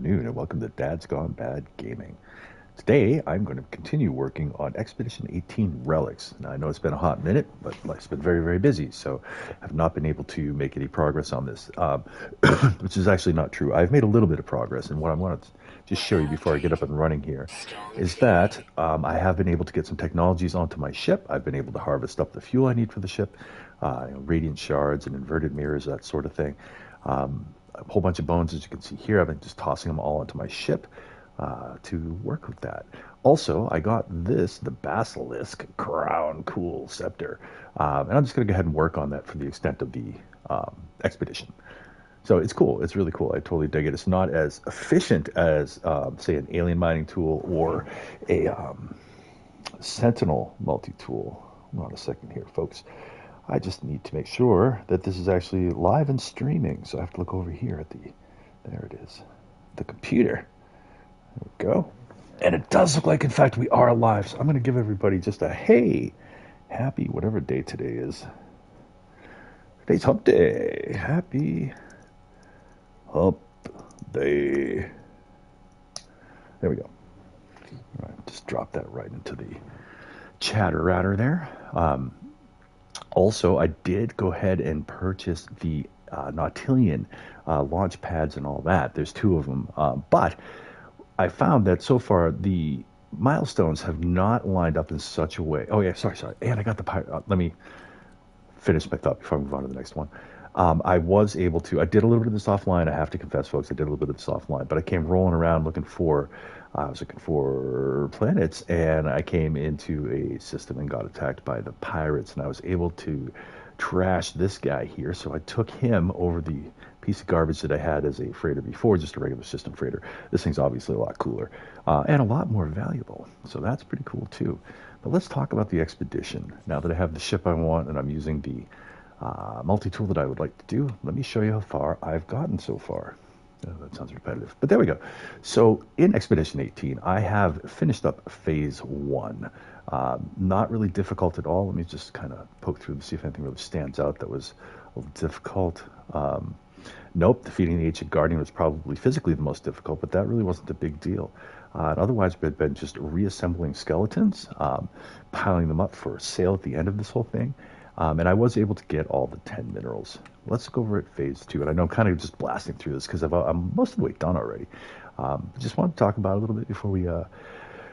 afternoon, and welcome to Dad's Gone Bad Gaming. Today, I'm going to continue working on Expedition 18 Relics. Now, I know it's been a hot minute, but life's been very, very busy, so I've not been able to make any progress on this, which is actually not true. I've made a little bit of progress, and what I want to just show you before I get up and running here is that I have been able to get some technologies onto my ship. I've been able to harvest up the fuel I need for the ship, radiant shards and inverted mirrors, that sort of thing. A whole bunch of bones, as you can see here. I've been just tossing them all into my ship to work with that. Also, I got this, the Basilisk Crown Cool Scepter, and I'm just going to go ahead and work on that for the extent of the expedition. So it's cool. It's really cool. I totally dig it. It's not as efficient as, say, an alien mining tool or a Sentinel multi-tool. Hold on a second here, folks. I just need to make sure that this is actually live and streaming. So I have to look over here at there it is, the computer. There we go. And it does look like, in fact, we are live. So I'm going to give everybody just a, hey, happy whatever day today is. Today's hump day. Happy hump day. There we go. All right, just drop that right into the chatter-ratter there. Also, I did go ahead and purchase the Nautilian launch pads and all that. There's two of them. But I found that so far the milestones have not lined up in such a way. Oh, yeah, sorry. And I got the pirate. Let me finish my thought before I move on to the next one. I was able to, I did a little bit of this offline. I have to confess, folks, I did a little bit of this offline. But I came rolling around looking for, I was looking for planets, and I came into a system and got attacked by the pirates, and I was able to trash this guy here. So I took him over the piece of garbage that I had as a freighter before, just a regular system freighter. This thing's obviously a lot cooler and a lot more valuable. So that's pretty cool too. But let's talk about the expedition. Now that I have the ship I want and I'm using the multi-tool that I would like to do, let me show you how far I've gotten so far. Oh, that sounds repetitive, but there we go. So in Expedition 18, I have finished up Phase 1. Not really difficult at all. Let me just kind of poke through to see if anything really stands out that was a little difficult. Nope, defeating the Ancient Guardian was probably physically the most difficult, but that really wasn't a big deal. Otherwise, we've been just reassembling skeletons, piling them up for sale at the end of this whole thing. And I was able to get all the 10 minerals. Let's go over at Phase 2. And I know I'm kind of just blasting through this because I'm most of the way done already. Just want to talk about it a little bit before we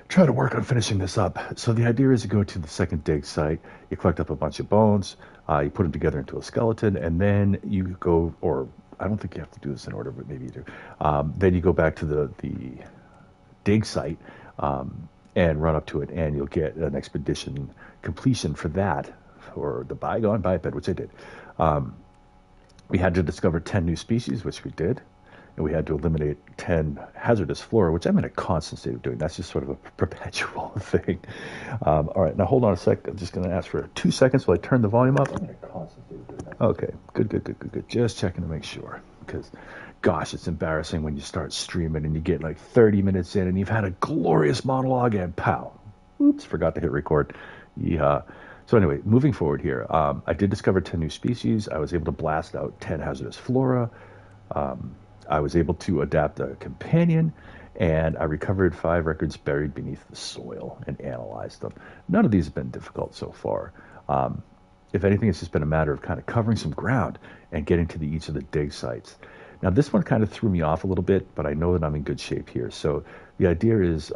try to work on finishing this up. So the idea is you go to the second dig site, you collect up a bunch of bones, you put them together into a skeleton, and then you go, or I don't think you have to do this in order, but maybe you do. Then you go back to the dig site and run up to it, and you'll get an expedition completion for that, or the bygone biped, which I did. We had to discover 10 new species, which we did, and we had to eliminate 10 hazardous flora, which I'm in a constant state of doing. That's just sort of a perpetual thing. All right, now hold on a sec. I'm just going to ask for 2 seconds while I turn the volume up. I'm in a constant state of doing that. Okay, good. Just checking to make sure, because gosh, it's embarrassing when you start streaming and you get like 30 minutes in and you've had a glorious monologue and pow, oops, forgot to hit record. Yeah. So anyway, moving forward here, I did discover 10 new species. I was able to blast out 10 hazardous flora. I was able to adapt a companion, and I recovered 5 records buried beneath the soil and analyzed them. None of these have been difficult so far. If anything, it's just been a matter of kind of covering some ground and getting to each of the dig sites. Now, this one kind of threw me off a little bit, but I know that I'm in good shape here. So the idea is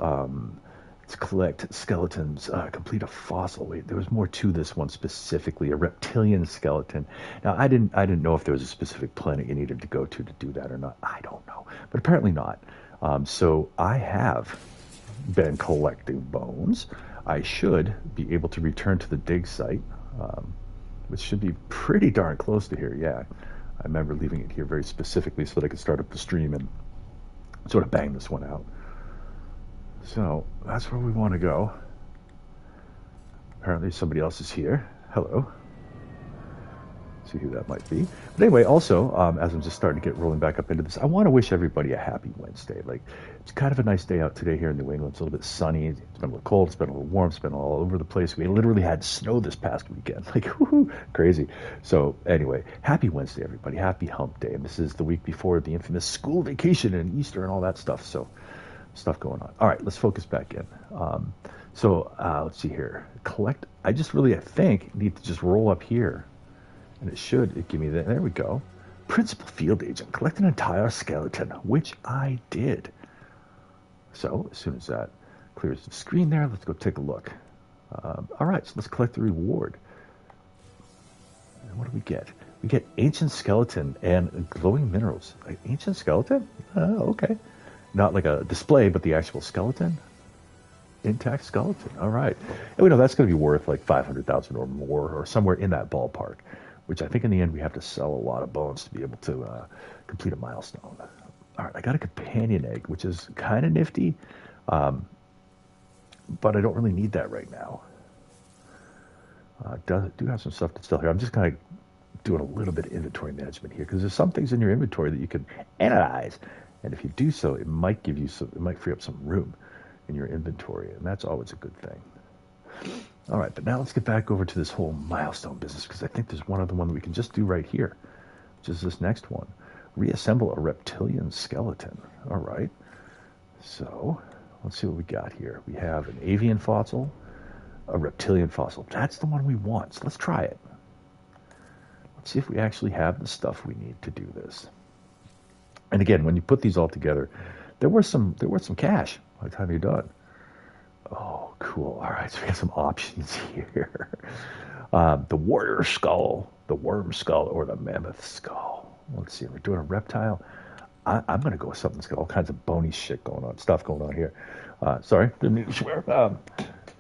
to collect skeletons, complete a fossil. Wait, there was more to this one specifically, a reptilian skeleton. Now, I didn't know if there was a specific planet you needed to go to do that or not. I don't know, but apparently not. So I have been collecting bones. I should be able to return to the dig site, which should be pretty darn close to here. Yeah, I remember leaving it here very specifically so that I could start up the stream and sort of bang this one out. So that's where we want to go. Apparently somebody else is here. Hello. See who that might be. But anyway, also, as I'm just starting to get rolling back up into this, I want to wish everybody a happy Wednesday. Like, it's kind of a nice day out today here in New England. It's a little bit sunny. It's been a little cold. It's been a little warm. It's been all over the place. We literally had snow this past weekend. Like, whoo, crazy. So anyway, happy Wednesday, everybody. Happy hump day. And this is the week before the infamous school vacation and Easter and all that stuff. So stuff going on. All right, let's focus back in. Let's see here. Collect. I think, need to just roll up here. And it give me that. There we go. Principal Field Agent. Collect an entire skeleton, which I did. So as soon as that clears the screen there, let's go take a look. All right, so let's collect the reward. And what do we get? We get Ancient Skeleton and Glowing Minerals. Ancient Skeleton? Okay. Not like a display, but the actual skeleton. Intact skeleton. All right. And we know that's going to be worth like 500,000 or more, or somewhere in that ballpark, which I think in the end we have to sell a lot of bones to be able to complete a milestone. All right, I got a companion egg, which is kind of nifty, but I don't really need that right now. Do have some stuff that's still here. I'm just kind of doing a little bit of inventory management here, because there's some things in your inventory that you can analyze, and if you do so, it might free up some room in your inventory, and that's always a good thing. All right, but now let's get back over to this whole milestone business, because I think there's one other one that we can just do right here, which is this next one. Reassemble a reptilian skeleton. All right. So let's see what we got here. We have an avian fossil, a reptilian fossil. That's the one we want. So let's try it. Let's see if we actually have the stuff we need to do this. And again, when you put these all together, there was some cash by the time you're done. Oh, cool. All right, so we got some options here. The warrior skull, the worm skull, or the mammoth skull. Let's see, we're doing a reptile. I'm going to go with something that's got all kinds of bony stuff going on here. Sorry, didn't mean to swear.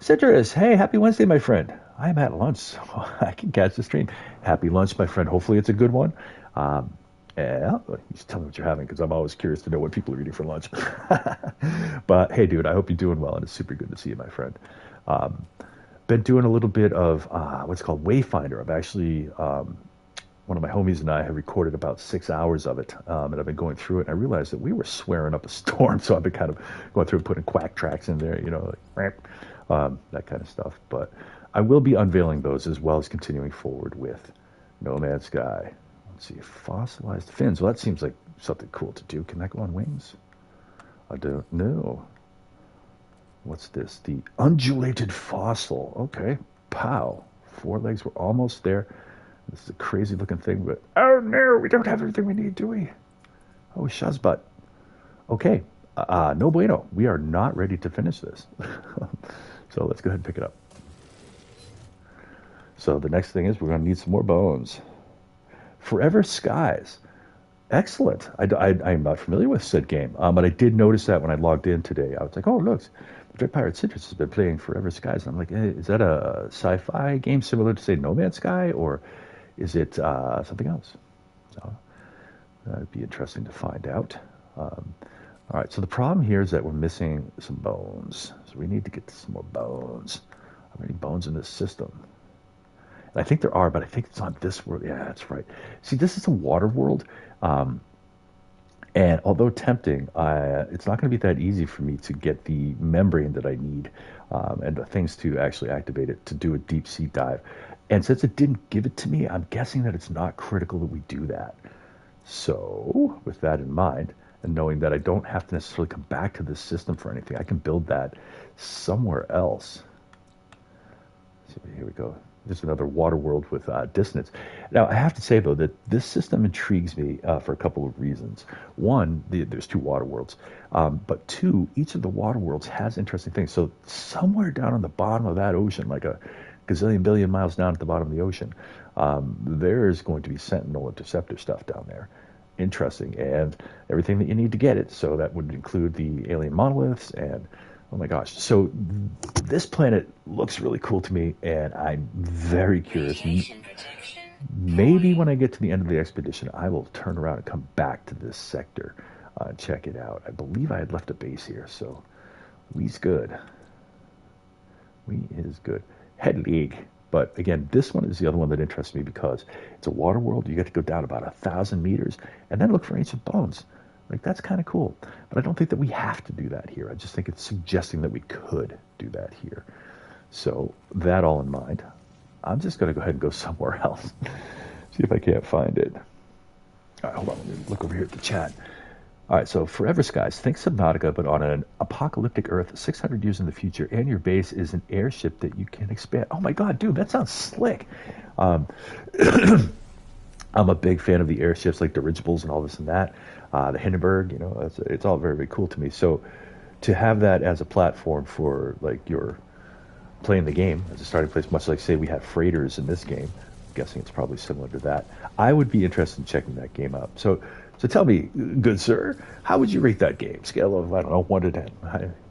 Citrus, hey, happy Wednesday, my friend. I'm at lunch, so I can catch the stream. Happy lunch, my friend. Hopefully it's a good one. Yeah, you just tell me what you're having, because I'm always curious to know what people are eating for lunch. But hey, dude, I hope you're doing well, and it's super good to see you, my friend. Been doing a little bit of what's called Wayfinder. I've actually, one of my homies and I have recorded about 6 hours of it, and I've been going through it, and I realized that we were swearing up a storm, so I've been kind of going through and putting quack tracks in there, like, that kind of stuff. But I will be unveiling those, as well as continuing forward with No Man's Sky. Let's see, fossilized fins. Well, that seems like something cool to do. Can that go on wings? I don't know. What's this? The undulated fossil. Okay. Pow. 4 legs. We're almost there. This is a crazy looking thing, but oh no, we don't have everything we need, do we? Oh, shazbutt. Okay. No bueno. We are not ready to finish this. So let's go ahead and pick it up. So the next thing is we're going to need some more bones. Forever Skies. Excellent. I'm not familiar with said game, but I did notice that when I logged in today. I was like, oh, look, Dread Pirate Citrus has been playing Forever Skies. And I'm like, hey, is that a sci-fi game similar to, say, No Man's Sky, or is it something else? So that'd be interesting to find out. All right, so the problem here is that we're missing some bones. So we need to get some more bones. How many bones in this system? And I think there are, but I think it's on this world. Yeah, that's right. See, this is a water world. And although tempting, it's not going to be that easy for me to get the membrane that I need and the things to actually activate it to do a deep sea dive. And since it didn't give it to me, I'm guessing that it's not critical that we do that. So with that in mind, and knowing that I don't have to necessarily come back to this system for anything, I can build that somewhere else. So here we go. There's another water world with dissonance. Now, I have to say, though, that this system intrigues me for a couple of reasons. One, there's 2 water worlds. But 2, each of the water worlds has interesting things. So somewhere down on the bottom of that ocean, like a gazillion billion miles down at the bottom of the ocean, there's going to be Sentinel Interceptor stuff down there. Interesting. And everything that you need to get it. So that would include the alien monoliths and... Oh my gosh. So this planet looks really cool to me, and I'm very curious. Maybe when I get to the end of the expedition, I will turn around and come back to this sector and check it out. I believe I had left a base here, so we's good. We is good. Head League. But again, this one is the other one that interests me because it's a water world. You get to go down about 1,000 meters and then look for ancient bones. Like, that's kind of cool. But I don't think that we have to do that here. I just think it's suggesting that we could do that here. So that all in mind, I'm just going to go ahead and go somewhere else. See if I can't find it. All right, hold on. Let me look over here at the chat. All right, so Forever Skies, think Subnautica, but on an apocalyptic Earth 600 years in the future, and your base is an airship that you can expand. Oh my God, dude, that sounds slick. I'm a big fan of the airships, like dirigibles and all this and that. The Hindenburg, you know, it's all very, very cool to me. So to have that as a platform for, like, your playing the game as a starting place, much like, say, we have freighters in this game, I'm guessing it's probably similar to that, I would be interested in checking that game out. So tell me, good sir, how would you rate that game? Scale of, I don't know, 1 to 10.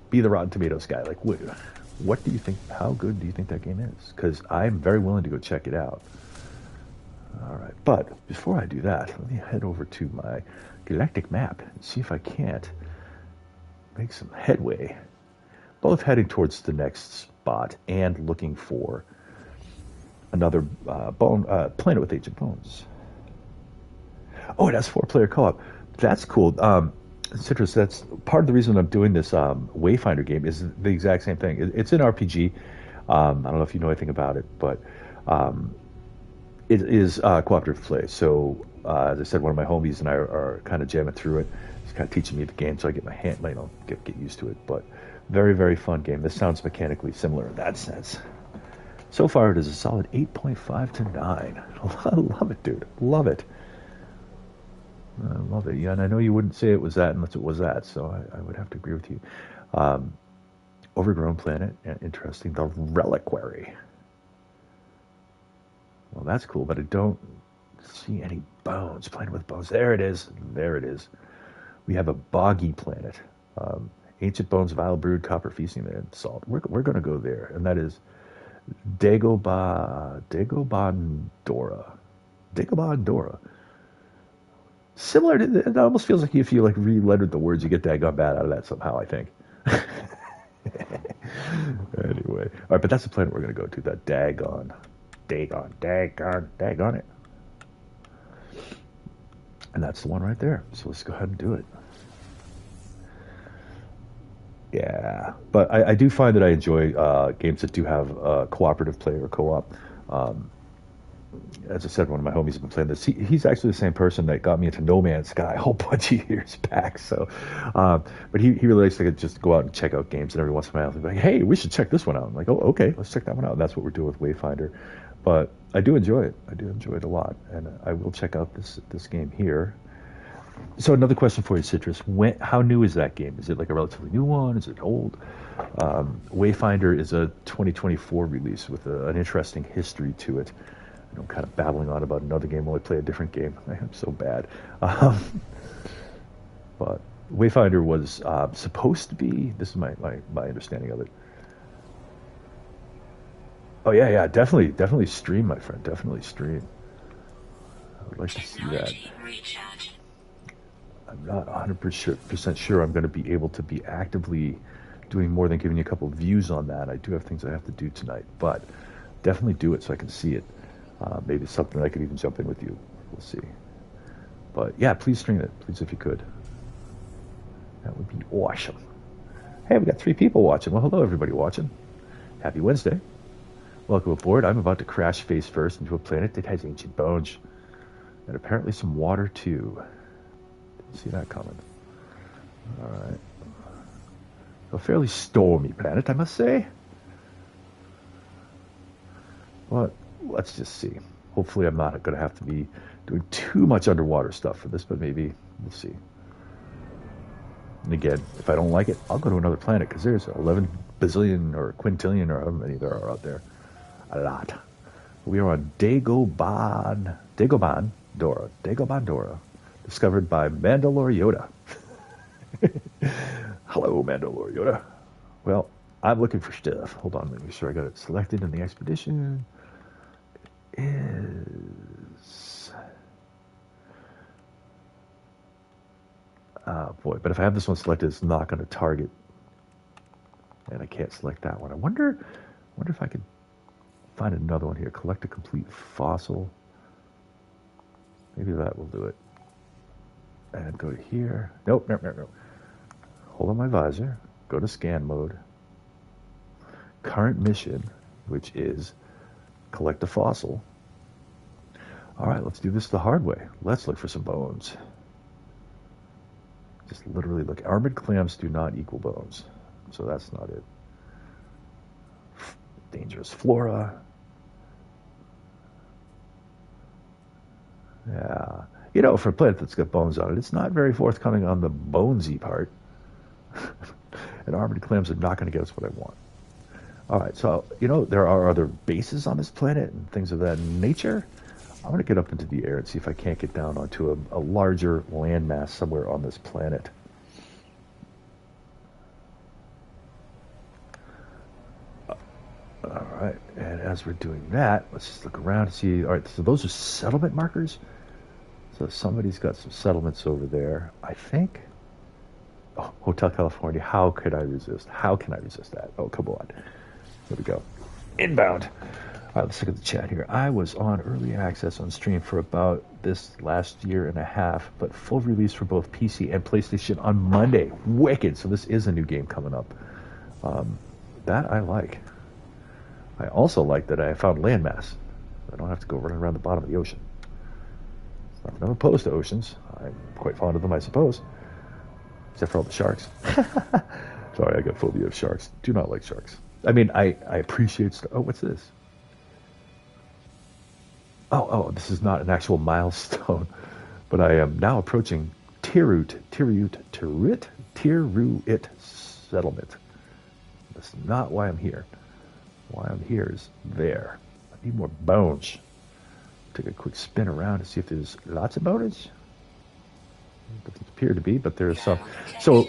Be the Rotten Tomatoes guy. Like, what do you think, how good do you think that game is? Because I'm very willing to go check it out. All right, but before I do that, let me head over to my galactic map and see if I can't make some headway. Both heading towards the next spot and looking for another planet with ancient bones. Oh, it has 4-player co-op. That's cool. Citrus, that's part of the reason I'm doing this Wayfinder game is the exact same thing. It's an RPG. I don't know if you know anything about it, but it is cooperative play. So, as I said, one of my homies and I are kind of jamming through it. He's kind of teaching me the game, so I get my hand, you know, get used to it. But very, very fun game. This sounds mechanically similar in that sense. So far, it is a solid 8.5 to 9. I love it, dude. Love it. I love it. Yeah, and I know you wouldn't say it was that unless it was that, so I would have to agree with you. Overgrown planet, interesting. The Reliquary. Well, that's cool, but I don't see any bones. Planet with bones. There it is. There it is. We have a boggy planet. Ancient bones of Isle brewed, copper feasting there, and salt. We're going to go there, and that is Dagobah Dora. Similar to, it almost feels like if you like re-lettered the words, you get DadsGoneBad out of that somehow, I think. Anyway, all right, but that's the planet we're going to go to. That Dagon it. And that's the one right there. So let's go ahead and do it. Yeah, but I do find that I enjoy games that do have cooperative play or co-op. As I said, one of my homies has been playing this. He's actually the same person that got me into No Man's Sky a whole bunch of years back. So, but he really likes to just go out and check out games, and every once in a while he'll be like, "Hey, we should check this one out." I'm like, "Oh, okay, let's check that one out." And that's what we're doing with Wayfinder. But I do enjoy it. I do enjoy it a lot, and I will check out this game here. So another question for you, Citrus. How new is that game? Is it like a relatively new one? Is it old? Wayfinder is a 2024 release with an interesting history to it. I'm kind of babbling on about another game while I play a different game. I am so bad. But Wayfinder was supposed to be, this is my understanding of it. Oh, yeah, definitely stream, my friend. Definitely stream. I would like to see that. I'm not 100% sure I'm going to be able to be actively doing more than giving you a couple of views on that. I do have things I have to do tonight, but definitely do it so I can see it. Maybe something I could even jump in with you. We'll see. But yeah, please stream it. Please, if you could. That would be awesome. Hey, we got 3 people watching. Well, hello, everybody watching. Happy Wednesday. Welcome aboard. I'm about to crash face first into a planet that has ancient bones. And apparently some water, too. Didn't see that coming. All right. A fairly stormy planet, I must say. But let's just see. Hopefully I'm not going to have to be doing too much underwater stuff for this, but maybe we'll see. And again, if I don't like it, I'll go to another planet, because there's 11 bazillion or quintillion or however many there are out there. A lot. We are on Dagobah Dora, discovered by Mandalore Yoda. Hello, Mandalore Yoda. Well, I'm looking for stuff. Hold on, let me make sure I got it selected in the expedition. Is boy, but if I have this one selected, it's not going to target, and I can't select that one. I wonder if I could find another one here. Collect a complete fossil. Maybe that will do it. And go to here. Nope, nope, nope, nope. Hold on my visor. Go to scan mode. Current mission, which is collect a fossil. All right, let's do this the hard way. Let's look for some bones. Just literally look. Armored clams do not equal bones. So that's not it. Dangerous flora. Yeah. You know, for a plant that's got bones on it, it's not very forthcoming on the bonesy part. And armored clams are not going to get us what I want. All right, so, you know, there are other bases on this planet and things of that nature. I'm going to get up into the air and see if I can't get down onto a larger landmass somewhere on this planet. All right, and as we're doing that, let's just look around and see. All right, so those are settlement markers. So somebody's got some settlements over there, I think. Oh, Hotel California. How could I resist? How can I resist that? Oh, come on. There we go. Inbound. All right, let's look at the chat here. I was on early access on stream for about this last year and a half, but full release for both PC and PlayStation on Monday. Wicked. So this is a new game coming up. That I like. I also like that I found landmass. I don't have to go running around the bottom of the ocean. Nothing I'm opposed to oceans. I'm quite fond of them, I suppose. Except for all the sharks. Sorry, I got phobia of sharks. Do not like sharks. I mean, I appreciate... Oh, what's this? Oh, this is not an actual milestone. But I am now approaching Tirut settlement. That's not why I'm here. Why I'm here is there. I need more bones. Take a quick spin around to see if there's lots of bones. Doesn't appear to be, but there's some. So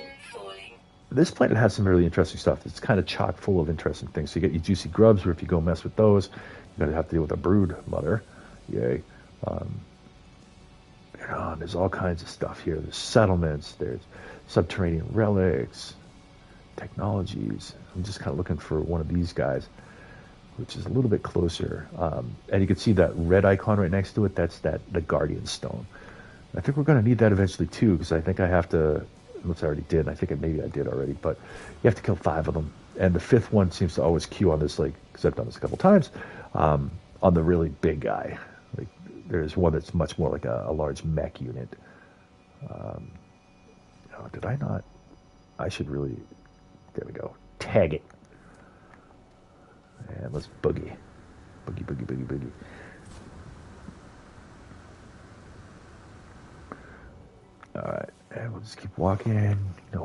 this planet has some really interesting stuff. It's kind of chock full of interesting things. So you get your juicy grubs, where if you go mess with those, you're going to have to deal with a brood mother. Yay. There's all kinds of stuff here. There's settlements. There's subterranean relics, technologies. I'm just kind of looking for one of these guys, which is a little bit closer. And you can see that red icon right next to it. That's the Guardian Stone. I think we're going to need that eventually too, because I think I have to, unless I already did, I think maybe I did already, but you have to kill 5 of them. And the 5th one seems to always queue on this, like, because I've done this a couple times, on the really big guy. Like, there's one that's much more like a large mech unit. Did I not? I should really, there we go, tag it. And let's boogie. Boogie, boogie, boogie, boogie. All right, and we'll just keep walking.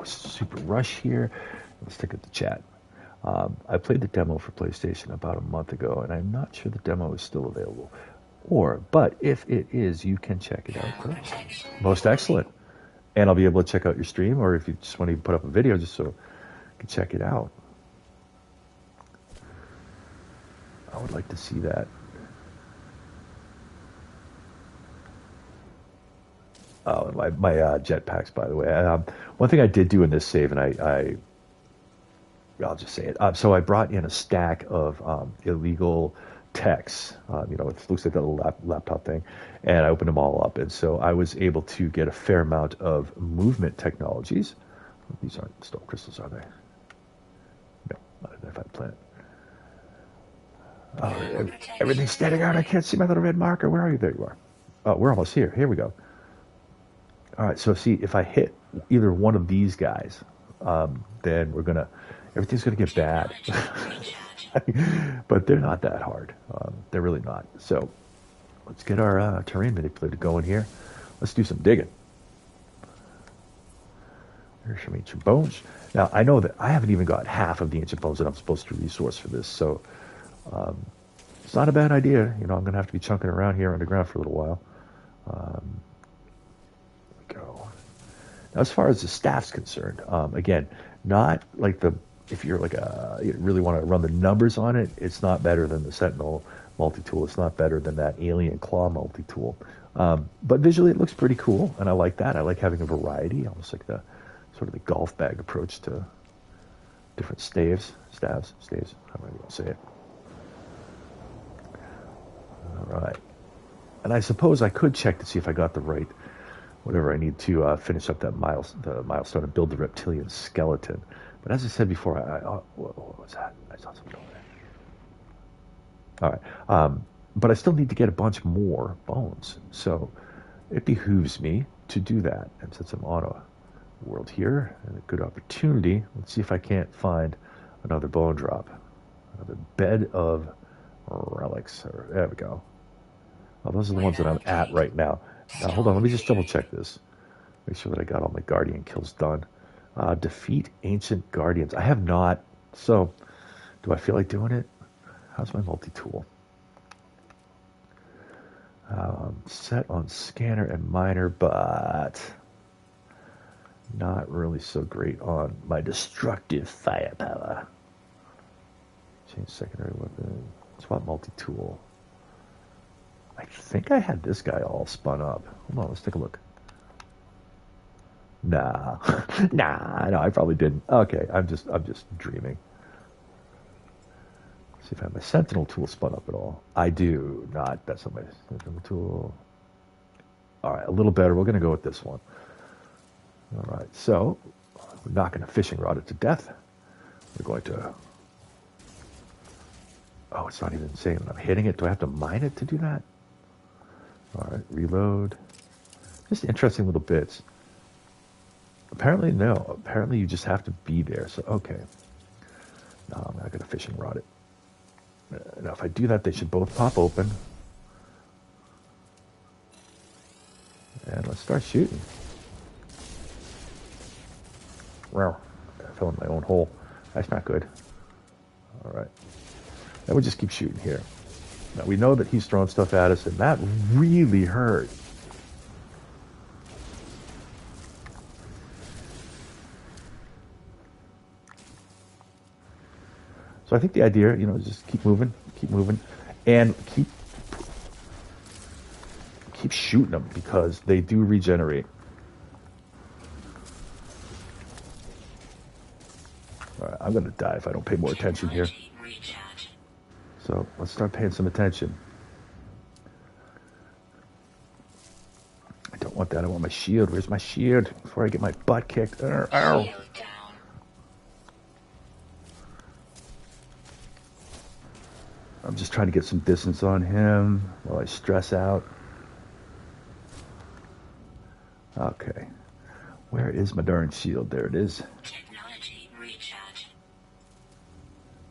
Super rush here. Let's take a look at the chat. I played the demo for PlayStation about a month ago, and I'm not sure the demo is still available. But if it is, you can check it out. Most excellent. And I'll be able to check out your stream, or if you just want to put up a video just so you can check it out. I would like to see that. Oh, my jetpacks, by the way. One thing I did do in this save, and I'll just say it. So I brought in a stack of illegal techs. It looks like a little laptop thing, and I opened them all up, and so I was able to get a fair amount of movement technologies. These aren't stone crystals, are they? No, not identified planet. Oh, everything's standing out. I can't see my little red marker. Where are you? There you are. Oh, we're almost here. Here we go. All right, so see, if I hit either one of these guys, then everything's gonna get bad. But they're not that hard. They're really not. So let's get our terrain manipulator going here. Let's do some digging. There's some ancient bones. Now, I know that I haven't even got half of the ancient bones that I'm supposed to resource for this, so it's not a bad idea. I'm going to have to be chunking around here underground for a little while. Go. Now, as far as the staff's concerned, again, not like if you're like you really want to run the numbers on it, it's not better than the Sentinel multi-tool. It's not better than that Alien Claw multi-tool. But visually, it looks pretty cool, and I like that. I like having a variety, almost like the sort of the golf bag approach to different staves, however you want to say it. And I suppose I could check to see if I got the right, whatever I need to finish up that the milestone and build the reptilian skeleton. But as I said before, what was that? I saw something over there. All right. But I still need to get a bunch more bones. So it behooves me to do that. And since I'm on a world here, and a good opportunity, let's see if I can't find another bone drop. Another bed of relics. There we go. Oh, those are the ones that I'm at right now. Now, hold on. Let me just double check this. Make sure that I got all my guardian kills done. Defeat ancient guardians. I have not. So, do I feel like doing it? How's my multi-tool? Set on scanner and miner, but not really so great on my destructive firepower. Change secondary weapon. Swap multi-tool. I think I had this guy all spun up. Hold on, let's take a look. Nah, no, I probably didn't. Okay, I'm just dreaming. See if I have my sentinel tool spun up at all. I do not. That's not my sentinel tool. All right, a little better. We're going to go with this one. All right, so we're not going to fishing rod it to death. We're going to. Oh, it's not even saying that I'm hitting it. Do I have to mine it to do that? All right, reload. Just interesting little bits. Apparently, no. Apparently, you just have to be there. So, okay. No, I'm not going to fishing rod it. Now, if I do that, they should both pop open. And let's start shooting. Wow. I fell in my own hole. That's not good. All right. And we'll just keep shooting here. Now, we know that he's throwing stuff at us, and that really hurt. So I think the idea, is just keep moving, and keep shooting them because they do regenerate. All right, I'm going to die if I don't pay more attention here. So let's start paying some attention. I don't want that. I want my shield. Where's my shield? Before I get my butt kicked. Ow. I'm just trying to get some distance on him while I stress out. Okay. Where is my darn shield? There it is. Technology recharge.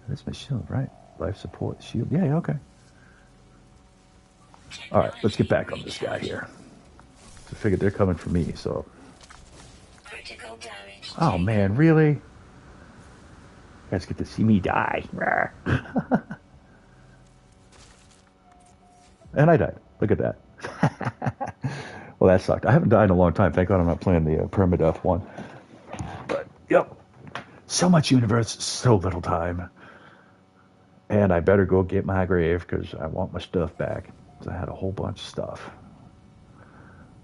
That's my shield, right? Life support shield. Yeah, okay. All right, let's get back on this guy here. I figured they're coming for me, so. Critical damage. Oh, man, really? You guys get to see me die. And I died. Look at that. Well, that sucked. I haven't died in a long time. Thank God I'm not playing the permadeath one. But, yep. So much universe, so little time. And I better go get my grave because I want my stuff back. Because I had a whole bunch of stuff.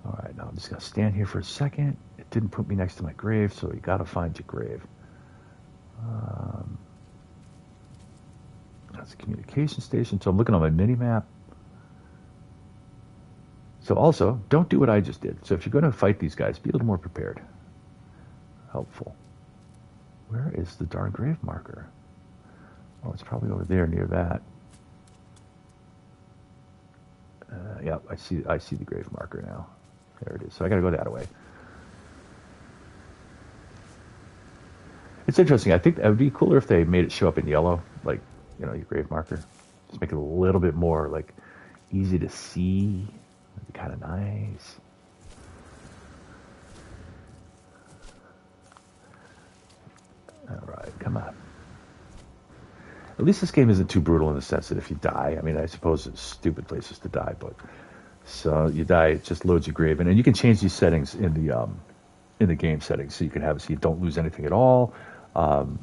All right, now I'm just going to stand here for a second. It didn't put me next to my grave, so you got to find your grave. That's a communication station. So I'm looking on my mini-map. So also, don't do what I just did. So if you're going to fight these guys, be a little more prepared. Helpful. Where is the darn grave marker? Oh, it's probably over there near that. Yep, I see the grave marker now. There it is. So I got to go that way. It's interesting. I think that would be cooler if they made it show up in yellow, like, your grave marker. Just make it a little bit more, like, easy to see. That'd be kind of nice. All right, come on. At least this game isn't too brutal in the sense that if you die, I mean, I suppose it's stupid places to die, but so you die, it just loads your grave in, and you can change these settings in the game settings, so you can have it so you don't lose anything at all. Oh,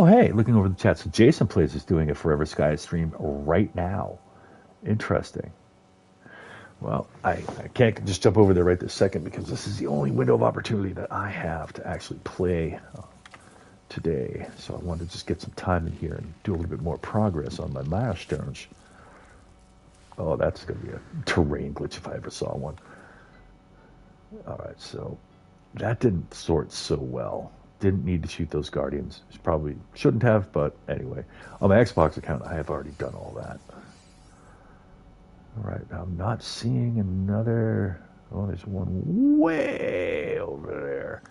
hey, looking over the chat, so Jason Plays is doing a Forever Sky stream right now. Interesting. Well, I can't just jump over there right this second because this is the only window of opportunity that I have to actually play today. So I wanted to just get some time in here and do a little bit more progress on my milestones. Oh, that's going to be a terrain glitch if I ever saw one. All right, so that didn't sort so well. Didn't need to shoot those guardians. Probably shouldn't have, but anyway. On my Xbox account, I have already done all that. All right, now I'm not seeing another... Oh, there's one way over there.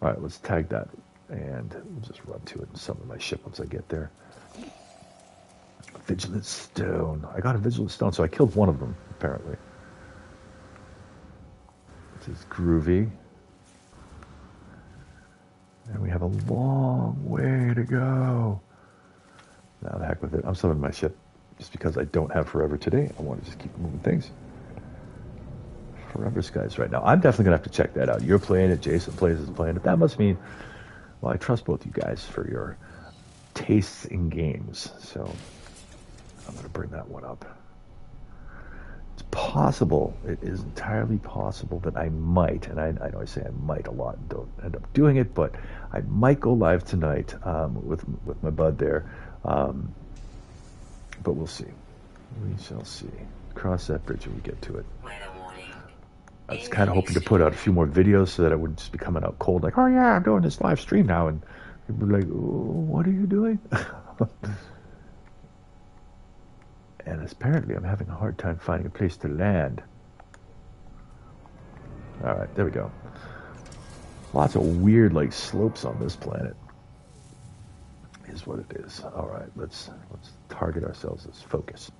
All right, let's tag that, and we'll just run to it and summon my ship once I get there. Vigilant Stone. I got a Vigilant Stone, so I killed one of them, apparently. This is groovy. And we have a long way to go. Now, the heck with it. I'm summoning my ship just because I don't have Forever today. I want to just keep moving things. Forever Skies right now. I'm definitely going to have to check that out. You're playing it, Jason plays is playing it. That must mean, well, I trust both you guys for your tastes in games. So I'm going to bring that one up. It's possible, it is entirely possible that I might, and I know I say I might a lot and don't end up doing it, but I might go live tonight with my bud there. But we'll see. We shall see. Cross that bridge when we get to it. I was kind of hoping to put out a few more videos so that it wouldn't just be coming out cold, like, oh yeah, I'm doing this live stream now, and people would be like, oh, what are you doing? And apparently I'm having a hard time finding a place to land. Alright, there we go. Lots of weird, like, slopes on this planet. Is what it is. Alright, let's target ourselves. Let's focus.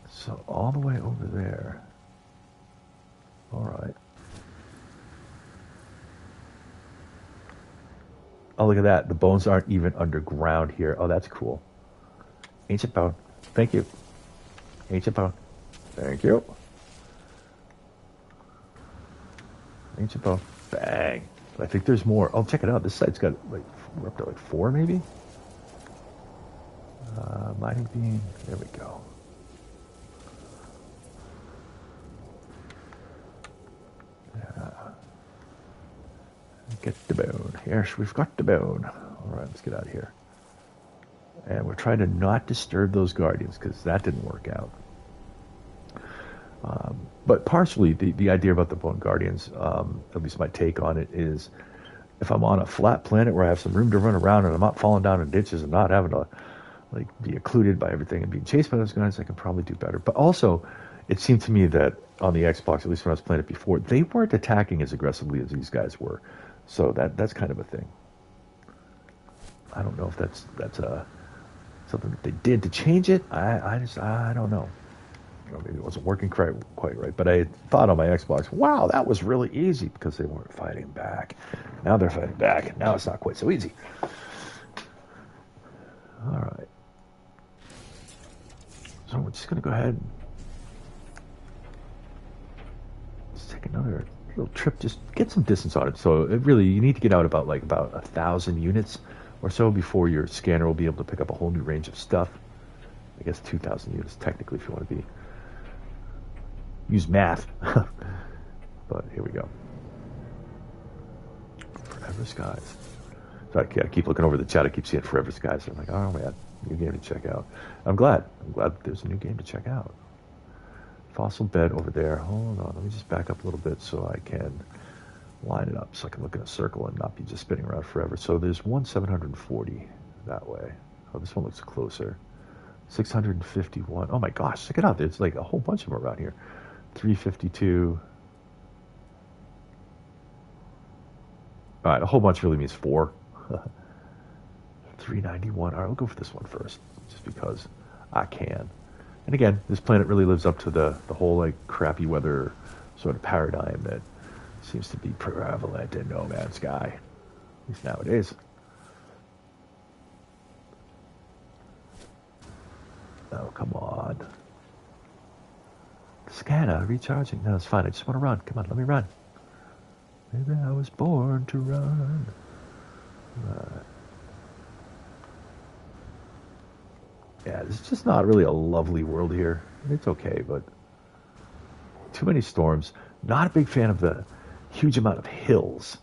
So, all the way over there. Alright. Oh, look at that. The bones aren't even underground here. Oh, that's cool. Ancient bone. Thank you. Ancient bone. Thank you. Ancient bone. Bang. I think there's more. Oh, check it out. This site's got, like, we're up to, like, 4, maybe? Mining beam. There we go. Get the bone. Yes, we've got the bone. All right, let's get out of here. And we're trying to not disturb those guardians because that didn't work out. But partially, the idea about the bone guardians, at least my take on it, is if I'm on a flat planet where I have some room to run around and I'm not falling down in ditches and not having to like be occluded by everything and being chased by those guys, I can probably do better. But also, it seemed to me that on the Xbox, at least when I was playing it before, they weren't attacking as aggressively as these guys were. So that's kind of a thing. I don't know if that's something that they did to change it. I don't know. Or maybe it wasn't working quite right. But I thought on my Xbox, wow, that was really easy because they weren't fighting back. Now they're fighting back. Now it's not quite so easy. All right. So we're just going to go ahead and let's take another little trip. Just get some distance on it. So it really, you need to get out about 1,000 units or so before your scanner will be able to pick up a whole new range of stuff. I guess 2,000 units technically if you want to be use math. But here we go. Forever Skies. So I keep looking over the chat. I keep seeing Forever Skies. I'm like, oh man, new game to check out. I'm glad there's a new game to check out. Fossil bed over there. Hold on, let me just back up a little bit so I can line it up so I can look in a circle and not be just spinning around forever. So there's one 740 that way. Oh, this one looks closer. 651. Oh my gosh, check it out. There's like a whole bunch of them around here. 352. All right, a whole bunch really means 4. 391. All right, we'll go for this one first, just because I can. And again, this planet really lives up to the whole like crappy weather sort of paradigm that seems to be prevalent in No Man's Sky, at least nowadays. Oh, come on. Scanner recharging. No, it's fine. I just want to run. Come on, let me run. Maybe I was born to run. Yeah, it's just not really a lovely world here. It's okay, but too many storms. Not a big fan of the huge amount of hills,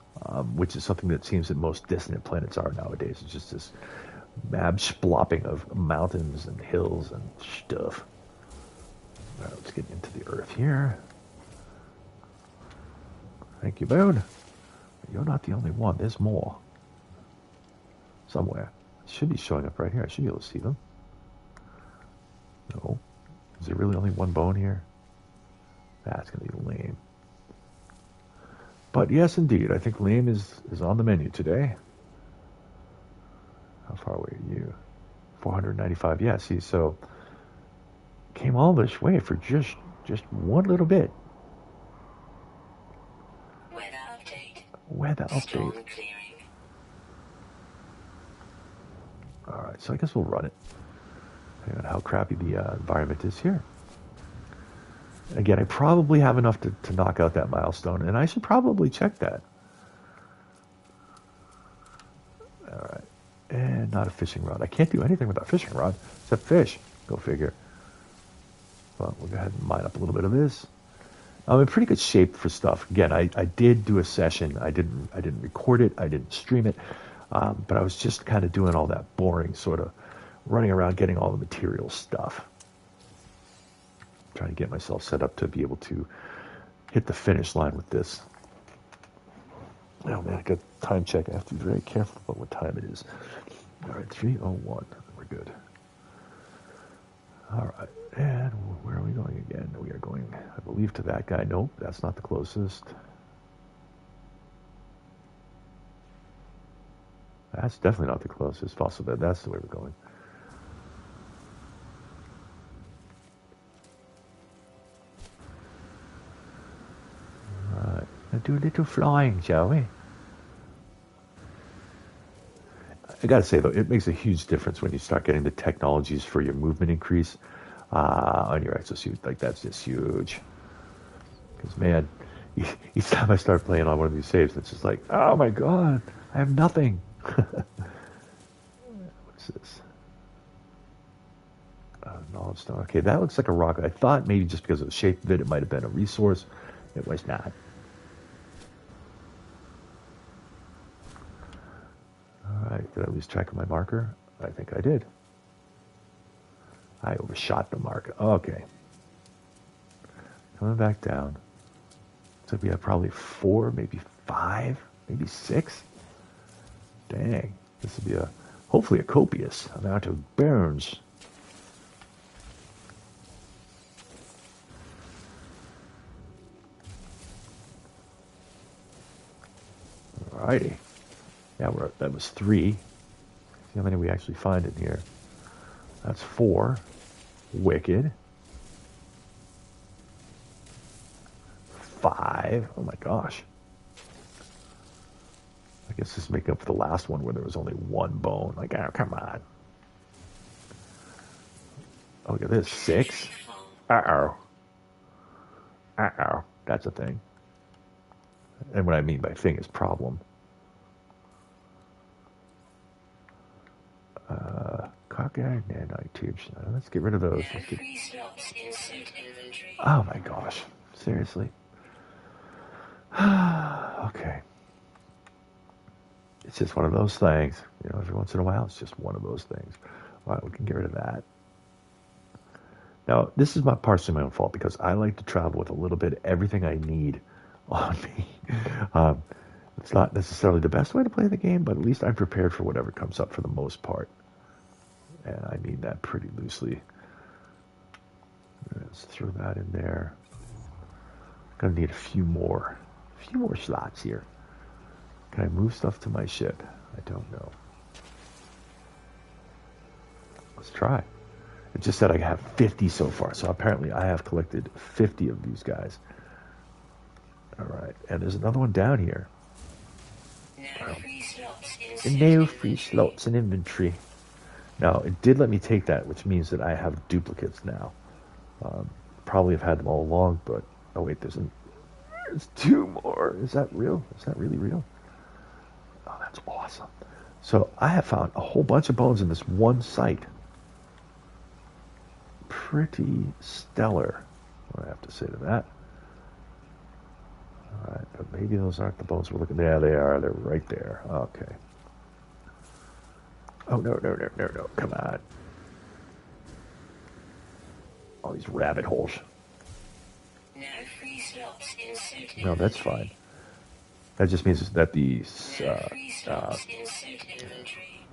which is something that seems that most distant planets are nowadays. It's just this mad splopping of mountains and hills and stuff. Right, let's get into the earth here. Thank you, Boone. You're not the only one. There's more. Somewhere. It should be showing up right here. I should be able to see them. No. Is there really only one bone here? That's going to be lame. But yes, indeed. I think lame is on the menu today. How far away are you? 495. Yeah, see, so came all this way for just one little bit. Weather update. Storm clearing. Alright, so I guess we'll run it. Depending on how crappy the environment is here. Again, I probably have enough to knock out that milestone, and I should probably check that. Alright. And not a fishing rod. I can't do anything with a fishing rod except fish. Go figure. Well, we'll go ahead and mine up a little bit of this. I'm in pretty good shape for stuff. Again, I did do a session. I didn't record it. I didn't stream it. But I was just kind of doing all that boring sort of running around getting all the material stuff. Trying to get myself set up to be able to hit the finish line with this. Oh man, I got time check. I have to be very careful about what time it is. All right, 3:01. We're good. All right, and where are we going again? We are going, I believe, to that guy. Nope, that's not the closest. That's definitely not the closest fossil bed. That's the way we're going. All right, let's do a little flying, shall we? I gotta say though, it makes a huge difference when you start getting the technologies for your movement increase on your exosuit. Like that's just huge. Because man, each time I start playing on one of these saves, it's just like, oh my god, I have nothing. What's this? Knowledge stone. Okay, that looks like a rock. I thought maybe just because of the shape of it, it might have been a resource. It was not. Alright, did I lose track of my marker? I think I did. I overshot the marker. Okay. Coming back down. So we have probably 4, maybe 5, maybe 6. Dang. This will be hopefully a copious amount of bones. Alrighty. Yeah, that was 3. See how many we actually find in here. That's 4. Wicked. 5. Oh my gosh. I guess this is making up for the last one where there was only 1 bone. Like, oh, come on. Oh, look at this. 6. Uh-oh. Uh-oh. That's a thing. And what I mean by thing is problem. Cockeyed nanite tubes. Let's get rid of those. Oh my gosh. Seriously. Okay. It's just one of those things. You know, every once in a while, it's just one of those things. All right, we can get rid of that. Now, this is partially my own fault because I like to travel with a little bit of everything I need on me. It's not necessarily the best way to play the game, but at least I'm prepared for whatever comes up for the most part. And I mean that pretty loosely. Let's throw that in there. Gonna need a few more slots here. Can I move stuff to my ship? I don't know. Let's try. It just said I have 50 so far, so apparently I have collected 50 of these guys. All right, and there's another one down here. No free slots in inventory. Now, it did let me take that, which means that I have duplicates now. Probably have had them all along, but... Oh, wait, there's 2 more. Is that real? Is that really real? Oh, that's awesome. So, I have found a whole bunch of bones in this one site. Pretty stellar, what I have to say to that. All right, but maybe those aren't the bones we're looking at. Yeah, they are. They're right there. Okay. Oh, no. Come on. All these rabbit holes. No, that's fine. That just means that the No free slots in suit inventory.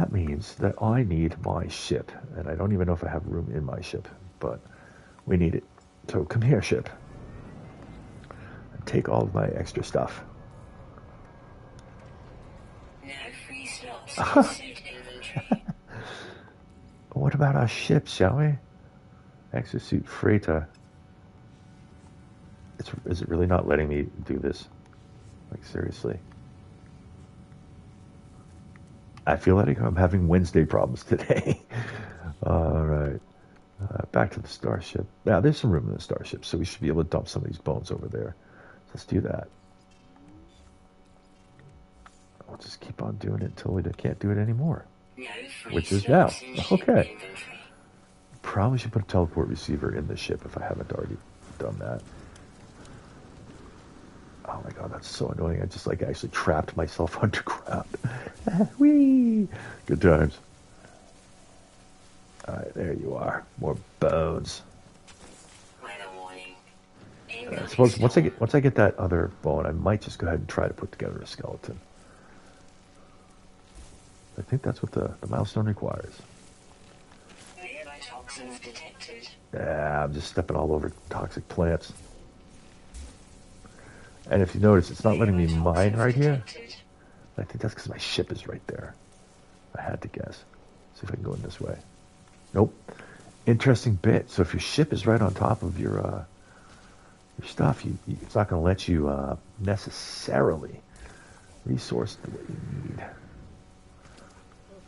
that means that I need my ship, and I don't even know if I have room in my ship, but we need it. So come here, ship, and take all of my extra stuff. No free slots in suit inventory. What about our ship, shall we? Exosuit freighter. Is it really not letting me do this? Like, seriously? I feel like I'm having Wednesday problems today. All right. Back to the starship. Now, there's some room in the starship, so we should be able to dump some of these bones over there. So let's do that. We'll just keep on doing it until we can't do it anymore. No free Which is now. slots in ship Okay. inventory. Probably should put a teleport receiver in the ship if I haven't already done that. Oh my god, that's so annoying. I just like actually trapped myself underground. Whee! Good times. Alright, there you are. More bones. Weather warning. I Incoming suppose once storm. I get that other bone, I might just go ahead and try to put together a skeleton. I think that's what the milestone requires. Nearby toxins detected. Yeah, I'm just stepping all over toxic plants. And if you notice, it's not letting me Nearby mine toxins right here. detected. I think that's because my ship is right there. I had to guess. See if I can go in this way. Nope. Interesting bit. So if your ship is right on top of your stuff, it's not going to let you necessarily resource the way you need.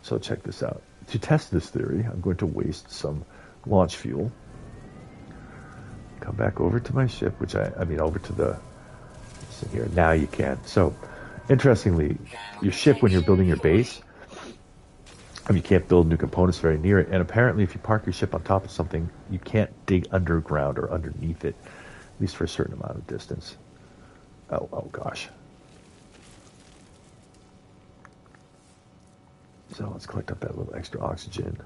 So check this out. To test this theory, I'm going to waste some launch fuel. Come back over to my ship, which I mean over to the here. Now you can. So interestingly, your ship when you're building your base, you can't build new components very near it. And apparently if you park your ship on top of something, you can't dig underground or underneath it, at least for a certain amount of distance. Oh gosh. So let's collect up that little extra oxygen.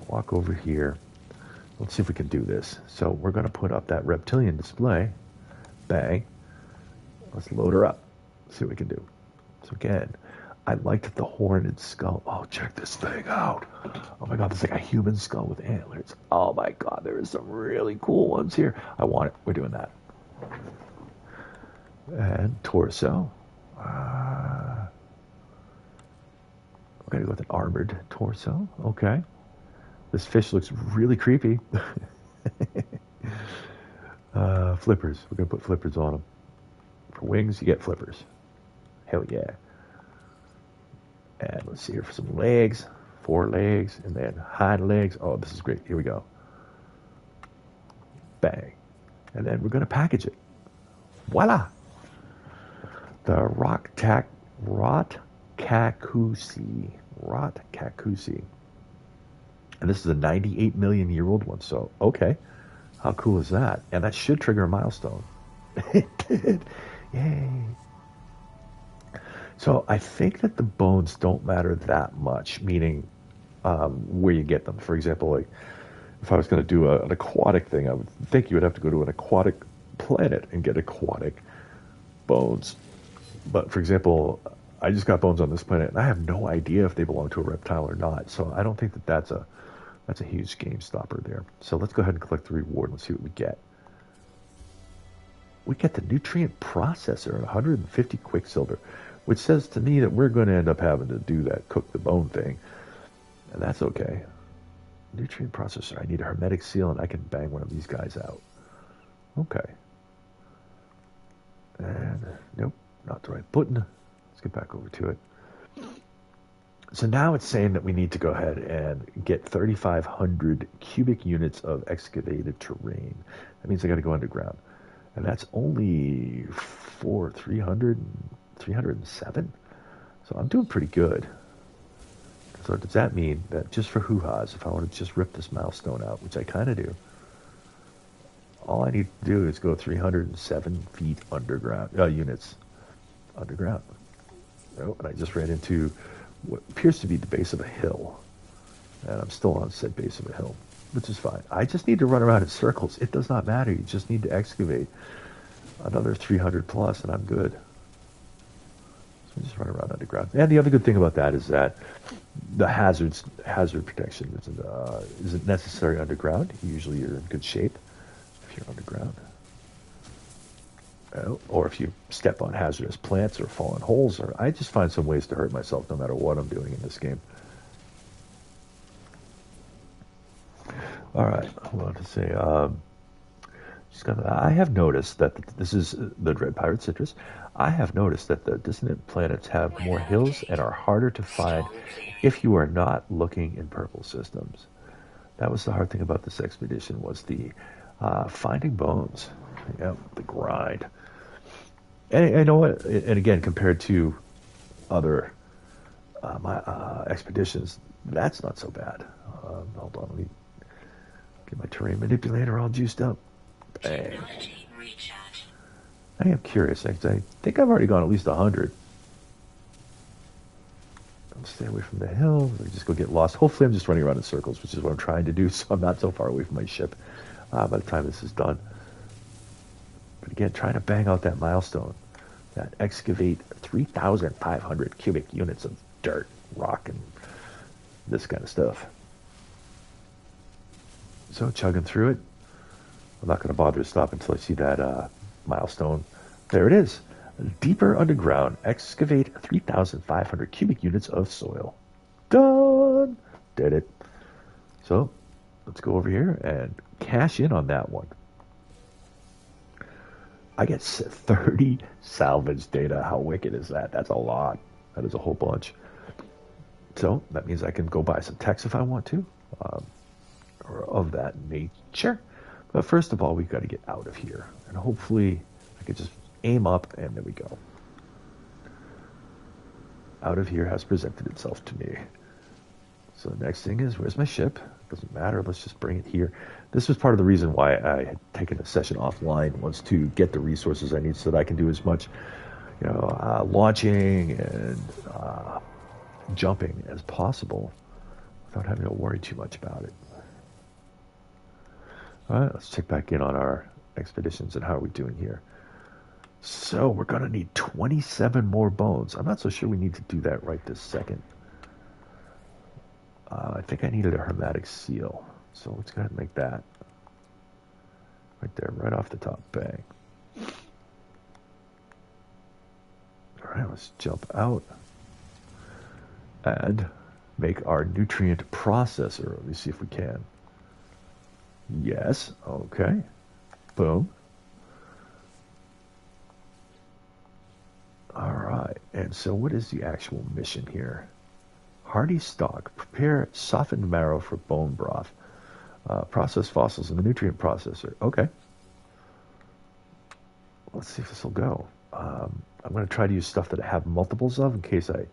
Walk over here. Let's see if we can do this. So we're going to put up that reptilian display. Bang. Let's load her up. See what we can do. So again, I liked the horned skull. Oh, check this thing out. Oh my god, there's like a human skull with antlers. Oh my god, there is some really cool ones here. I want it. We're doing that. And torso. We're going to go with an armored torso. Okay. This fish looks really creepy. Flippers. We're going to put flippers on them. For wings, you get flippers. Hell yeah. And let's see here for some legs. 4 legs. And then hind legs. Oh, this is great. Here we go. Bang. And then we're going to package it. Voila. The Rot-Kakusi. And this is a 98 million year old one. So, okay. How cool is that? And that should trigger a milestone. It did. Yay. So I think that the bones don't matter that much, meaning where you get them. For example, like if I was going to do an aquatic thing, I would think you would have to go to an aquatic planet and get aquatic bones. But for example, I just got bones on this planet, and I have no idea if they belong to a reptile or not. So I don't think that that's a huge game stopper there. So let's go ahead and collect the reward. Let's see what we get. We get the nutrient processor and 150 quicksilver, which says to me that we're going to end up having to do that cook the bone thing. And that's okay. Nutrient processor. I need a hermetic seal, and I can bang one of these guys out. Okay. And nope, not the right button. Let's get back over to it. So now it's saying that we need to go ahead and get 3,500 cubic units of excavated terrain. That means I got to go underground. And that's only for 307. So I'm doing pretty good. So does that mean that just for hoo-has, if I want to just rip this milestone out, which I kind of do, all I need to do is go 307 feet underground, units underground. Oh, and I just ran into what appears to be the base of a hill. And I'm still on said base of a hill. which is fine. I just need to run around in circles. It does not matter. You just need to excavate another 300 plus, and I'm good. So just run around underground. And the other good thing about that is that the hazard protection isn't necessary underground. Usually you're in good shape if you're underground. Or if you step on hazardous plants or fall in holes, or I just find some ways to hurt myself no matter what I'm doing in this game. All right, I wanted to say, I have noticed that this is the Dread Pirate Citrus. I have noticed that the dissonant planets have more hills and are harder to find if you are not looking in purple systems. That was the hard thing about this expedition, was the finding bones. Yep, the grind. And you know what? And again, compared to other expeditions, that's not so bad. Hold on, let me get my terrain manipulator all juiced up. Bang. I am curious. I think I've already gone at least 100. I'll stay away from the hill. Let me just go get lost. Hopefully I'm just running around in circles, which is what I'm trying to do, so I'm not so far away from my ship by the time this is done. But again, trying to bang out that milestone. That excavate 3,500 cubic units of dirt, rock, and this kind of stuff. So chugging through it. I'm not going to bother to stop until I see that milestone. There it is. Deeper underground. Excavate 3,500 cubic units of soil. Done! Did it. So, let's go over here and cash in on that one. I get 30 salvage data. How wicked is that? That's a lot. That is a whole bunch. So, that means I can go buy some techs if I want to. Or of that nature. But first of all, we've got to get out of here. And hopefully, I can just aim up, and there we go. Out of here has presented itself to me. So the next thing is, where's my ship? Doesn't matter. Let's just bring it here. This was part of the reason why I had taken a session offline, was to get the resources I need so that I can do as much, launching and jumping as possible without having to worry too much about it. All right, let's check back in on our expeditions and how are we doing here. So we're going to need 27 more bones. I'm not so sure we need to do that right this second. I think I needed a hermetic seal. So let's go ahead and make that. Right there, right off the top. Bang. All right, let's jump out and make our nutrient processor. Let me see if we can. Yes, okay. Boom. All right, and so what is the actual mission here? Hardy stock. Prepare softened marrow for bone broth. Process fossils in the nutrient processor. Okay. Let's see if this will go. I'm going to try to use stuff that I have multiples of in case I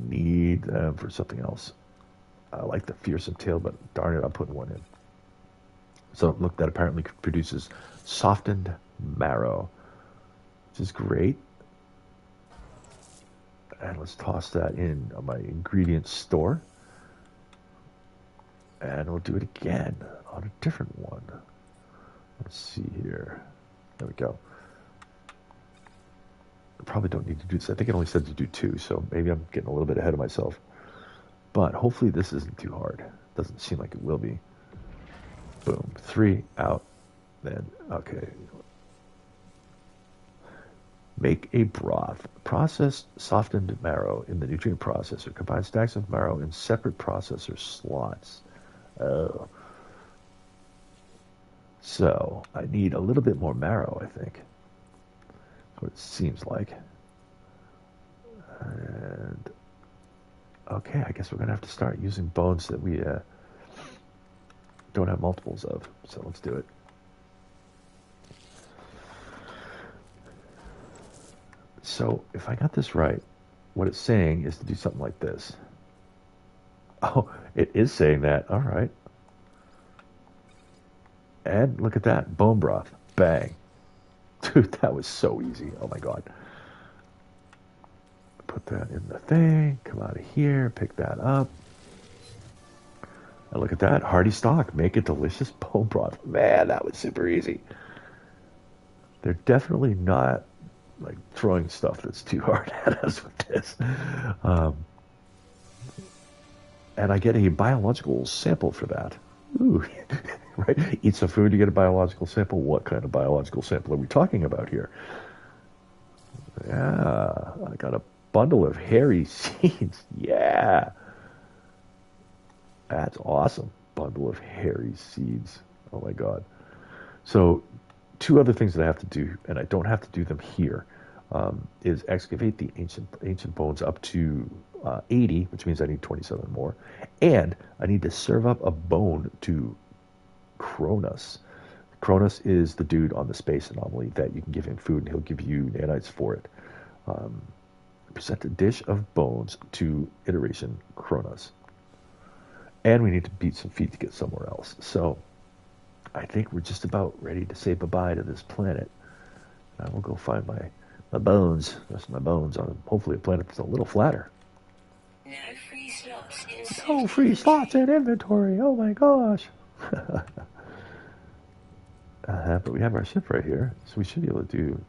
need them for something else. I like the fearsome tail, but darn it, I'm putting one in. So look, that apparently produces softened marrow, which is great. And let's toss that in on my ingredient store. And we'll do it again on a different one. Let's see here. There we go. I probably don't need to do this. I think it only said to do 2, so maybe I'm getting a little bit ahead of myself. But hopefully this isn't too hard. Doesn't seem like it will be. Boom. 3 out. Then, okay. Make a broth. Process softened marrow in the nutrient processor. Combine stacks of marrow in separate processor slots. Oh. So, I need a little bit more marrow, I think. That's what it seems like. And, okay, I guess we're going to have to start using bones that we don't have multiples of. So, let's do it. So, if I got this right, what it's saying is to do something like this. Oh, it is saying that. All right. And look at that. Bone broth. Bang. Dude, that was so easy. Oh, my God. Put that in the thing. Come out of here. Pick that up. And look at that. Hearty stock. Make a delicious bone broth. Man, that was super easy. They're definitely not like throwing stuff that's too hard at us with this. Um, and I get a biological sample for that. Ooh, right? Eat some food, you get a biological sample. What kind of biological sample are we talking about here? Yeah, I got a bundle of hairy seeds. Yeah, that's awesome. Bundle of hairy seeds. Oh my God. So, two other things that I have to do, and I don't have to do them here, is excavate the ancient bones up to 80, which means I need 27 more, and I need to serve up a bone to Cronus. Cronus is the dude on the space anomaly that you can give him food and he'll give you nanites for it. Um, Present a dish of bones to iteration Cronus. And we need to beat some feet to get somewhere else. So I think we're just about ready to say bye-bye to this planet. I will go find my bones, the rest of my bones on hopefully a planet that's a little flatter. No free slots in No free slots in inventory. Oh my gosh. But we have our ship right here, so we should be able to do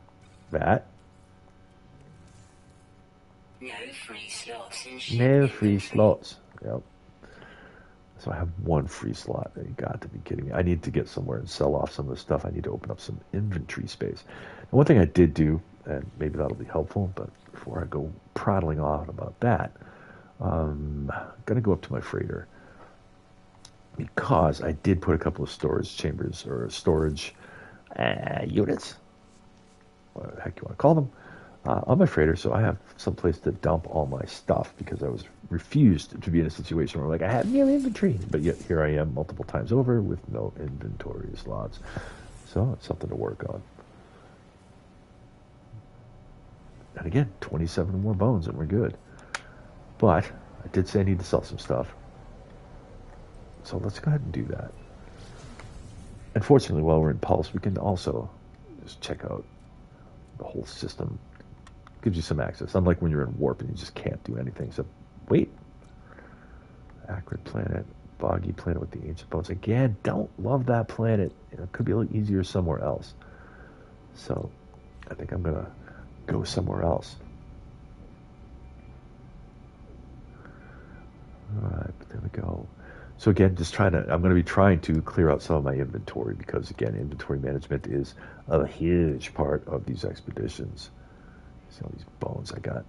that. No free slots in No free slots. Yep. So I have one free slot. You got to be kidding me. I need to get somewhere and sell off some of the stuff. I need to open up some inventory space. And one thing I did do, and maybe that'll be helpful, but before I go prattling on about that, I'm going to go up to my freighter because I did put a couple of storage chambers or storage units, what the heck you want to call them, on my freighter, so I have some place to dump all my stuff because I was refused to be in a situation where like I have no inventory, but yet here I am multiple times over with no inventory slots. So it's something to work on. And again, 27 more bones and we're good. But I did say I need to sell some stuff. So let's go ahead and do that. Unfortunately, while we're in Pulse, we can also just check out the whole system. Gives you some access, unlike when you're in Warp and you just can't do anything. So, wait. Acrid planet, boggy planet with the ancient bones. Again, don't love that planet. It could be a little easier somewhere else. So, I think I'm going to go somewhere else. All right, there we go. So again, I'm going to be trying to clear out some of my inventory because again, inventory management is a huge part of these expeditions. See all these bones I got.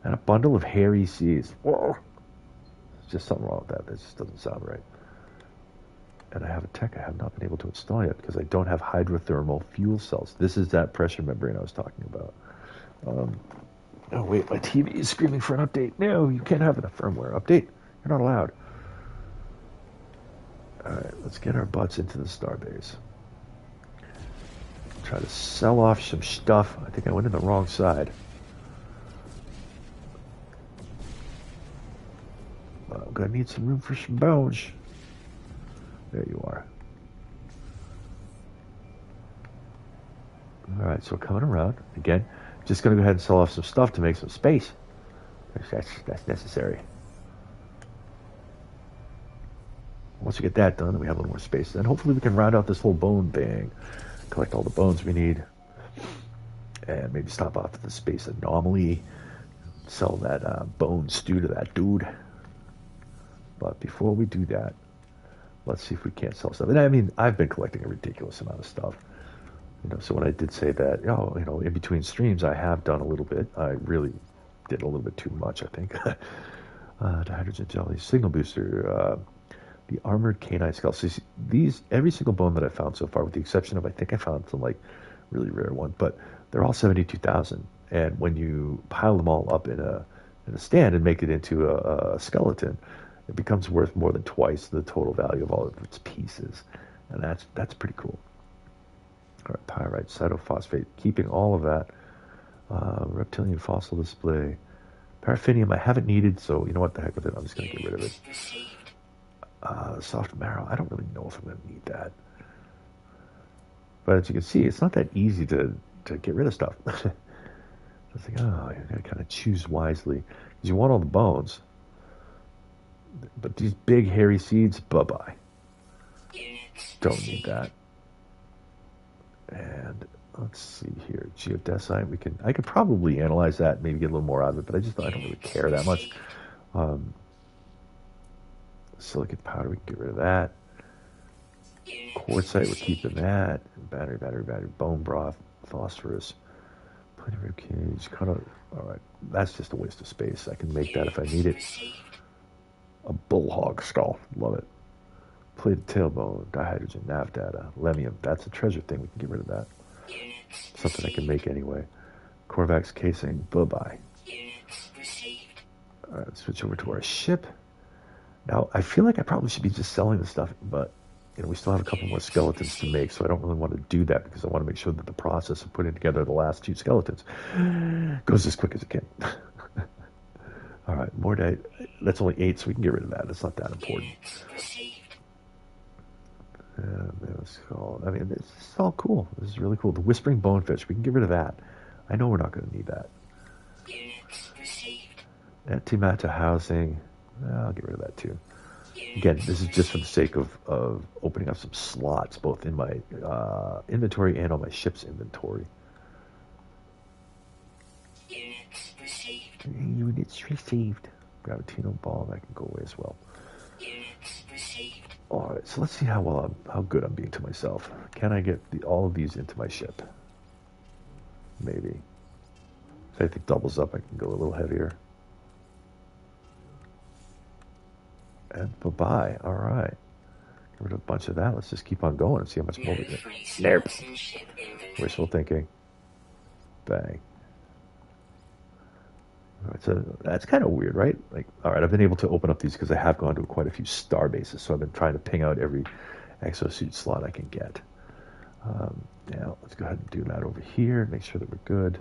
And a bundle of hairy seeds. Whoa. There's just something wrong with that. That just doesn't sound right. And I have a tech I have not been able to install yet because I don't have hydrothermal fuel cells. This is that pressure membrane I was talking about. Oh wait, my TV is screaming for an update. No, you can't have a firmware update. You're not allowed. Alright, let's get our butts into the starbase. Try to sell off some stuff. I think I went in the wrong side. I'm gonna need some room for some bones. There you are. Alright, so coming around. Again, just gonna go ahead and sell off some stuff to make some space. That's necessary. Once we get that done, then we have a little more space. Then hopefully we can round out this whole bone thing. Collect all the bones we need. And maybe stop off at the space anomaly. Sell that bone stew to that dude. But before we do that, let's see if we can't sell stuff. And I mean, I've been collecting a ridiculous amount of stuff. So when I did say that, in between streams, I have done a little bit. I really did a little bit too much, I think. Hydrogen jelly, signal booster, the armored canine skull. So every single bone that I found so far, with the exception of, I think I found some like really rare one, but they're all 72,000. And when you pile them all up in a stand and make it into a skeleton, it becomes worth more than twice the total value of all of its pieces. And that's pretty cool. All right, pyrite, cytophosphate, keeping all of that. Reptilian fossil display. Paraffinium I haven't needed, so you know what, the heck with it. I'm just going to get rid of it. Soft marrow, I don't really know if I'm going to need that. But as you can see, it's not that easy to get rid of stuff. It's like, you got to kind of choose wisely. Because you want all the bones. But these big hairy seeds, bye-bye. Don't need that. And let's see here. Geodesite, I could probably analyze that, maybe get a little more out of it, but I don't really care that much. Silicate powder, we can get rid of that. Quartzite, we're keeping that. Battery, bone broth, phosphorus. Plenty rib cage, alright, that's just a waste of space. I can make that if I need it. A bullhog skull, love it. Plated tailbone, dihydrogen, nav data, lemium, that's a treasure thing, we can get rid of that. Something I can make anyway. Korvax casing, bye-bye. Alright, let's switch over to our ship. Now, I feel like I probably should be just selling the stuff, but we still have a couple more skeletons to make, so I don't really want to do that because I want to make sure that the process of putting together the last 2 skeletons goes as quick as it can. Alright, more day. That's only 8, so we can get rid of that. It's not that important. I mean, it's all cool. This is really cool. The Whispering Bonefish, we can get rid of that. I know we're not going to need that. Antimatter housing, I'll get rid of that too. Again, this is just for the sake of opening up some slots, both in my inventory and on my ship's inventory. Units received. Gravitino ball, that can go away as well. Alright, so let's see how good I'm being to myself. Can I get all of these into my ship? Maybe. If anything doubles up, I can go a little heavier. And bye-bye. Alright. Get rid of a bunch of that. Let's just keep on going and see how much more we get. Nope. Wishful thinking. Bang. Alright, so that's kind of weird, right? Like, alright, I've been able to open up these because I have gone to quite a few star bases, so I've been trying to ping out every exosuit slot I can get. Now, let's go ahead and do that over here, make sure that we're good.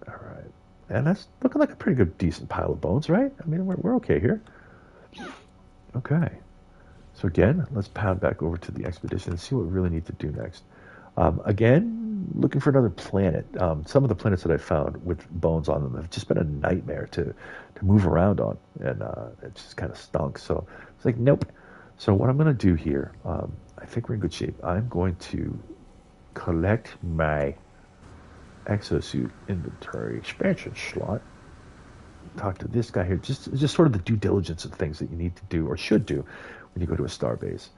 Alright. And that's looking like a pretty good, decent pile of bones, right? I mean, we're okay here. Okay. So again, let's pound back over to the expedition and see what we really need to do next. Again, looking for another planet. Some of the planets that I found with bones on them have just been a nightmare to move around on, and it just kind of stunk. So it's like, nope. So what I'm going to do here, I think we're in good shape. I'm going to collect my exosuit inventory expansion slot. Talk to this guy here. Just sort of the due diligence of things that you need to do or should do when you go to a star base.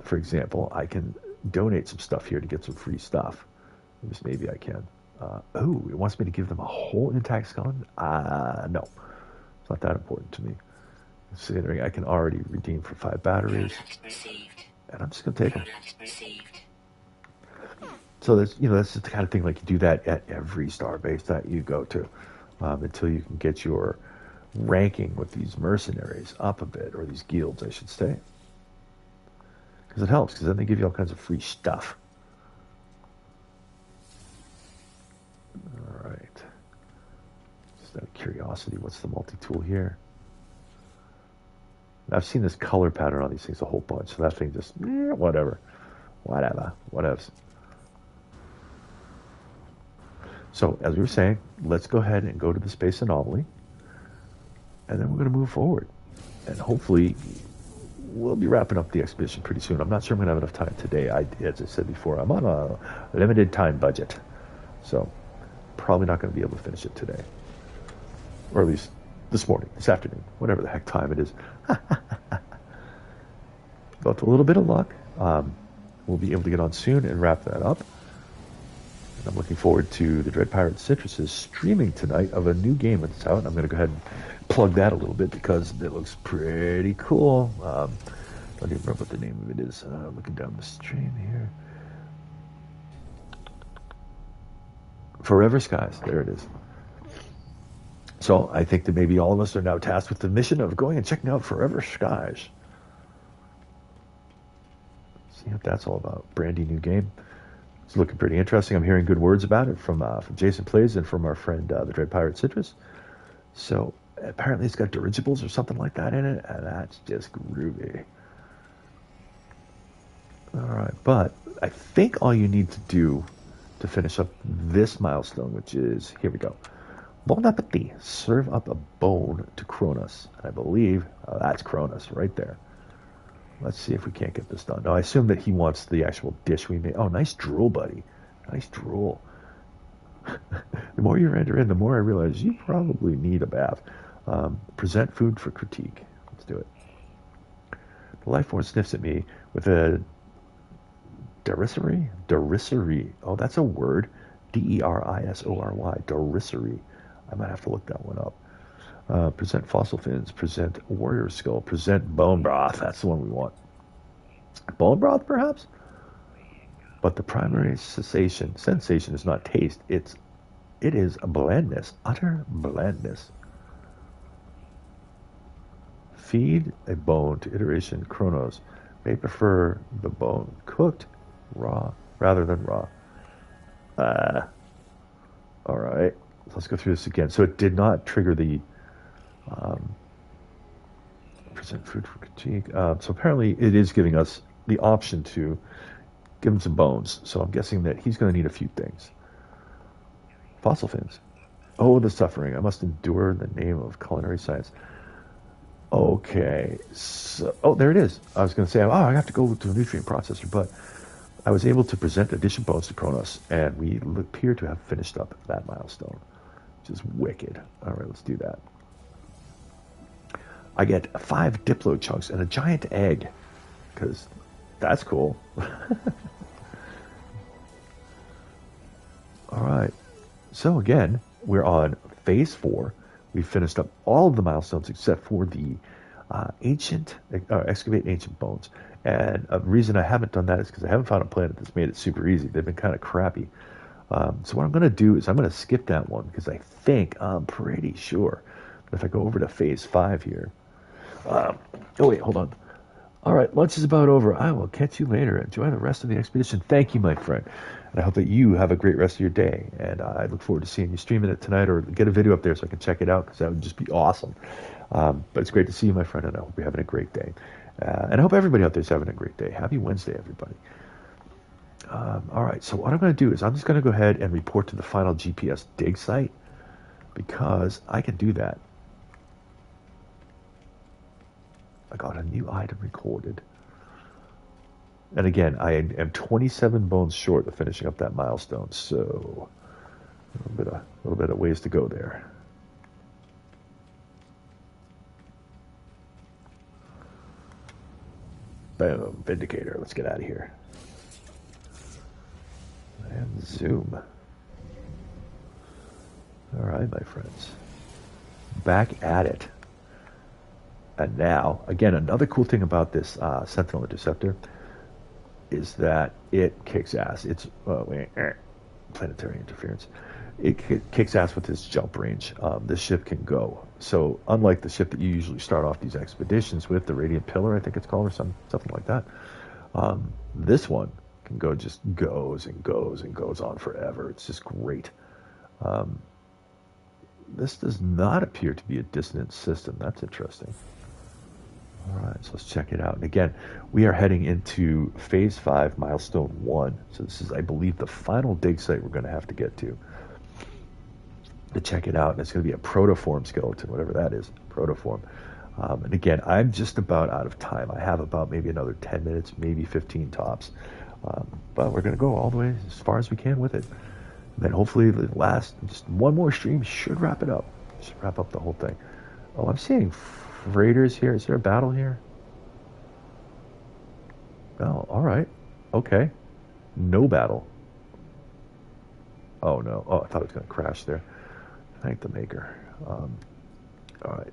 For example, I can donate some stuff here to get some free stuff. Just maybe I can. Oh, it wants me to give them a whole intact skeleton? No. It's not that important to me. Considering I can already redeem for 5 batteries. And I'm just going to take them. So that's that's the kind of thing, like, you do that at every star base that you go to, until you can get your ranking with these mercenaries up a bit, or these guilds, I should say. Because it helps, because then they give you all kinds of free stuff. All right. Just out of curiosity, what's the multi-tool here? I've seen this color pattern on these things a whole bunch, so that thing just, whatever. What else? So, as we were saying, let's go ahead and go to the space anomaly, and then we're going to move forward. And hopefully, we'll be wrapping up the expedition pretty soon. I'm not sure I'm going to have enough time today. As I said before, I'm on a limited time budget. So, probably not going to be able to finish it today. Or at least this morning, this afternoon, whatever the heck time it is. But with a little bit of luck, we'll be able to get on soon and wrap that up. And I'm looking forward to the Dread Pirate Citrus's streaming tonight of a new game that's out. I'm going to go ahead and plug that a little bit because it looks pretty cool. I don't even remember what the name of it is. Looking down the stream here. Forever Skies. There it is. So I think that maybe all of us are now tasked with the mission of going and checking out Forever Skies. See what that's all about. Brandy new game. It's looking pretty interesting. I'm hearing good words about it from Jason Plays and from our friend the Dread Pirate Citrus. So apparently it's got dirigibles or something like that in it, and that's just groovy. All right, but I think all you need to do to finish up this milestone, which is, here we go, Bon appetit. Serve up a bone to Kronos. And I believe that's Kronos right there. Let's see if we can't get this done. No, I assume that he wants the actual dish we made. Oh, nice drool, buddy. Nice drool. The more you enter in, the more I realize you probably need a bath. Present food for critique. Let's do it. The life form sniffs at me with a derisory? Derisory. Oh, that's a word. Derisory. Derisory. I might have to look that one up. Present fossil fins. Present warrior skull. Present bone broth. That's the one we want. Bone broth, perhaps? But the primary sensation is not taste. It is blandness. Utter blandness. Feed a bone to iteration Kronos. May prefer the bone cooked, raw, rather than raw. All right. Let's go through this again. So it did not trigger the present food for critique. So apparently it is giving us the option to give him some bones. So I'm guessing that he's going to need a few things. Fossil fins. Oh, the suffering. I must endure the name of culinary science. Okay. So, oh, there it is. I was going to say, I have to go to a nutrient processor, but I was able to present addition bones to Kronos, and we appear to have finished up that milestone, which is wicked. All right, let's do that. I get 5 Diplo chunks and a giant egg, because that's cool. All right. So again, we're on phase 4. We've finished up all of the milestones except for the excavate ancient bones. And a reason I haven't done that is because I haven't found a planet that's made it super easy. They've been kind of crappy. So what I'm going to do is I'm going to skip that one because I'm pretty sure that if I go over to phase 5 here. Oh, wait, hold on. All right, lunch is about over. I will catch you later. Enjoy the rest of the expedition. Thank you, my friend. And I hope that you have a great rest of your day. And I look forward to seeing you streaming it tonight or get a video up there so I can check it out because that would just be awesome. But it's great to see you, my friend, and I hope you're having a great day. And I hope everybody out there is having a great day. Happy Wednesday, everybody. All right, so what I'm going to do is I'm just going to go ahead and report to the final GPS dig site because I can do that. I got a new item recorded. And again, I am 27 bones short of finishing up that milestone, so a little bit of ways to go there. Boom, Vindicator. Let's get out of here. And zoom. All right, my friends. Back at it. And now, again, another cool thing about this Sentinel Interceptor is that it kicks ass. It's planetary interference. It kicks ass with its jump range. This ship can go. So unlike the ship that you usually start off these expeditions with, the Radiant Pillar, I think it's called, or something like that, this one can go, just goes and goes and goes on forever. It's just great. This does not appear to be a dissonant system. That's interesting. All right, so let's check it out. And again, we are heading into Phase 5, Milestone 1. So this is, I believe, the final dig site we're going to have to get to check it out. And it's going to be a protoform skeleton, whatever that is, protoform. And again, I'm just about out of time. I have about maybe another 10 minutes, maybe 15 tops. But we're going to go all the way as far as we can with it. And then hopefully the last, just one more stream should wrap it up. Should wrap up the whole thing. Oh, I'm seeing raiders here. Is there a battle here? Oh, all right. Okay. No battle. Oh, no. Oh, I thought it was going to crash there. Thank the maker. All right.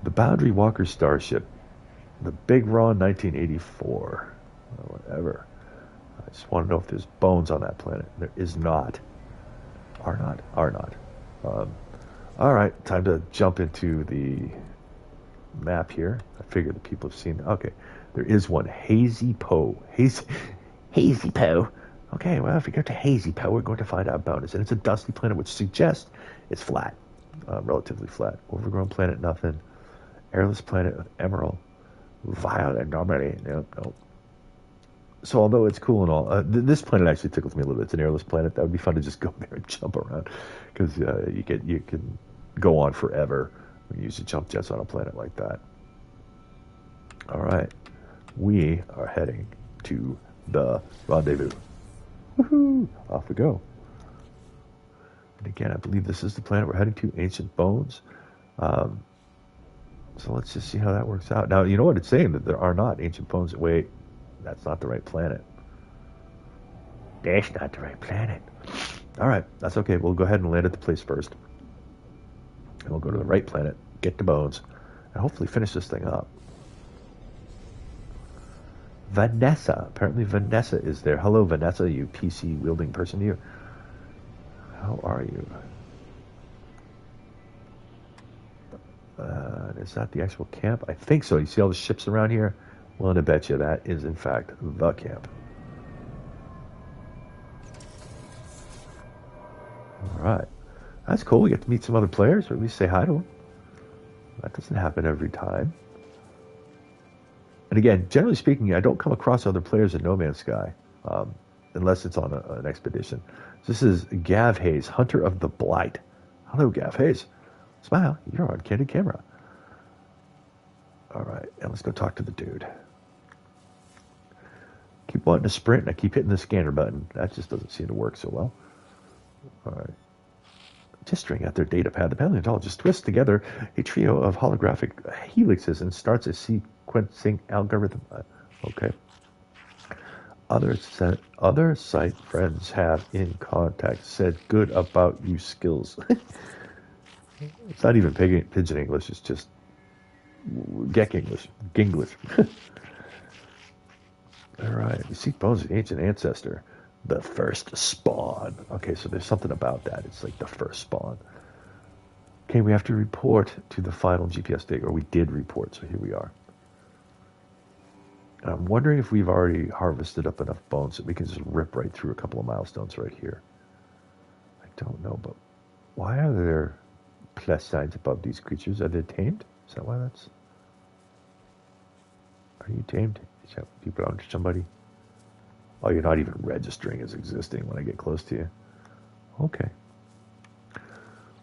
The Boundary Walker Starship. The Big Raw 1984. Or whatever. I just want to know if there's bones on that planet. There is not. Are not. All right, time to jump into the map here. I figure the people have seen. Okay, there is one. Hazy Poe. Hazy Poe. Okay, well, if we go to Hazy Poe, we're going to find out bonus. And it's a dusty planet, which suggests it's flat. Relatively flat. Overgrown planet, nothing. Airless planet with emerald. Violet anomaly. Nope. So although it's cool and all, this planet actually tickles me a little bit. It's an airless planet. That would be fun to just go there and jump around, because you can go on forever when you use the jump jets on a planet like that. All right, we are heading to the rendezvous. Woohoo! Off we go. And again, I believe this is the planet we're heading to, Ancient Bones. So let's just see how that works out. Now, you know what it's saying? That there are not Ancient Bones. Wait, that's not the right planet. That's not the right planet. All right, that's okay. We'll go ahead and land at the place first. And we'll go to the right planet, get the bones, and hopefully finish this thing up. Vanessa. Apparently Vanessa is there. Hello, Vanessa, you PC-wielding person. You. How are you? Is that the actual camp? I think so. You see all the ships around here? Well, to bet you that is, in fact, the camp. All right. That's cool. We get to meet some other players, or at least say hi to them. That doesn't happen every time. And again, generally speaking, I don't come across other players in No Man's Sky, unless it's on an expedition. This is Gav Hayes, Hunter of the Blight. Hello, Gav Hayes. Smile, you're on candid camera. All right, and let's go talk to the dude. Keep wanting to sprint, and I keep hitting the scanner button. That just doesn't seem to work so well. All right. Just string out their data pad. The paleontologist twists together a trio of holographic helixes and starts a sequencing algorithm. Okay. Other site friends have in contact said good about you skills. It's not even pigeon English. It's just Geck English. Ginglish. All right. We seek bones of the ancient ancestor. The first spawn. Okay, so there's something about that. It's like the first spawn. Okay, we have to report to the final GPS dig, or we did report, so here we are. And I'm wondering if we've already harvested up enough bones that we can just rip right through a couple of milestones right here. I don't know, but why are there plus signs above these creatures? Are they tamed? Is that why that's... Are you tamed? Is that you belong to somebody? Oh, you're not even registering as existing when I get close to you. Okay.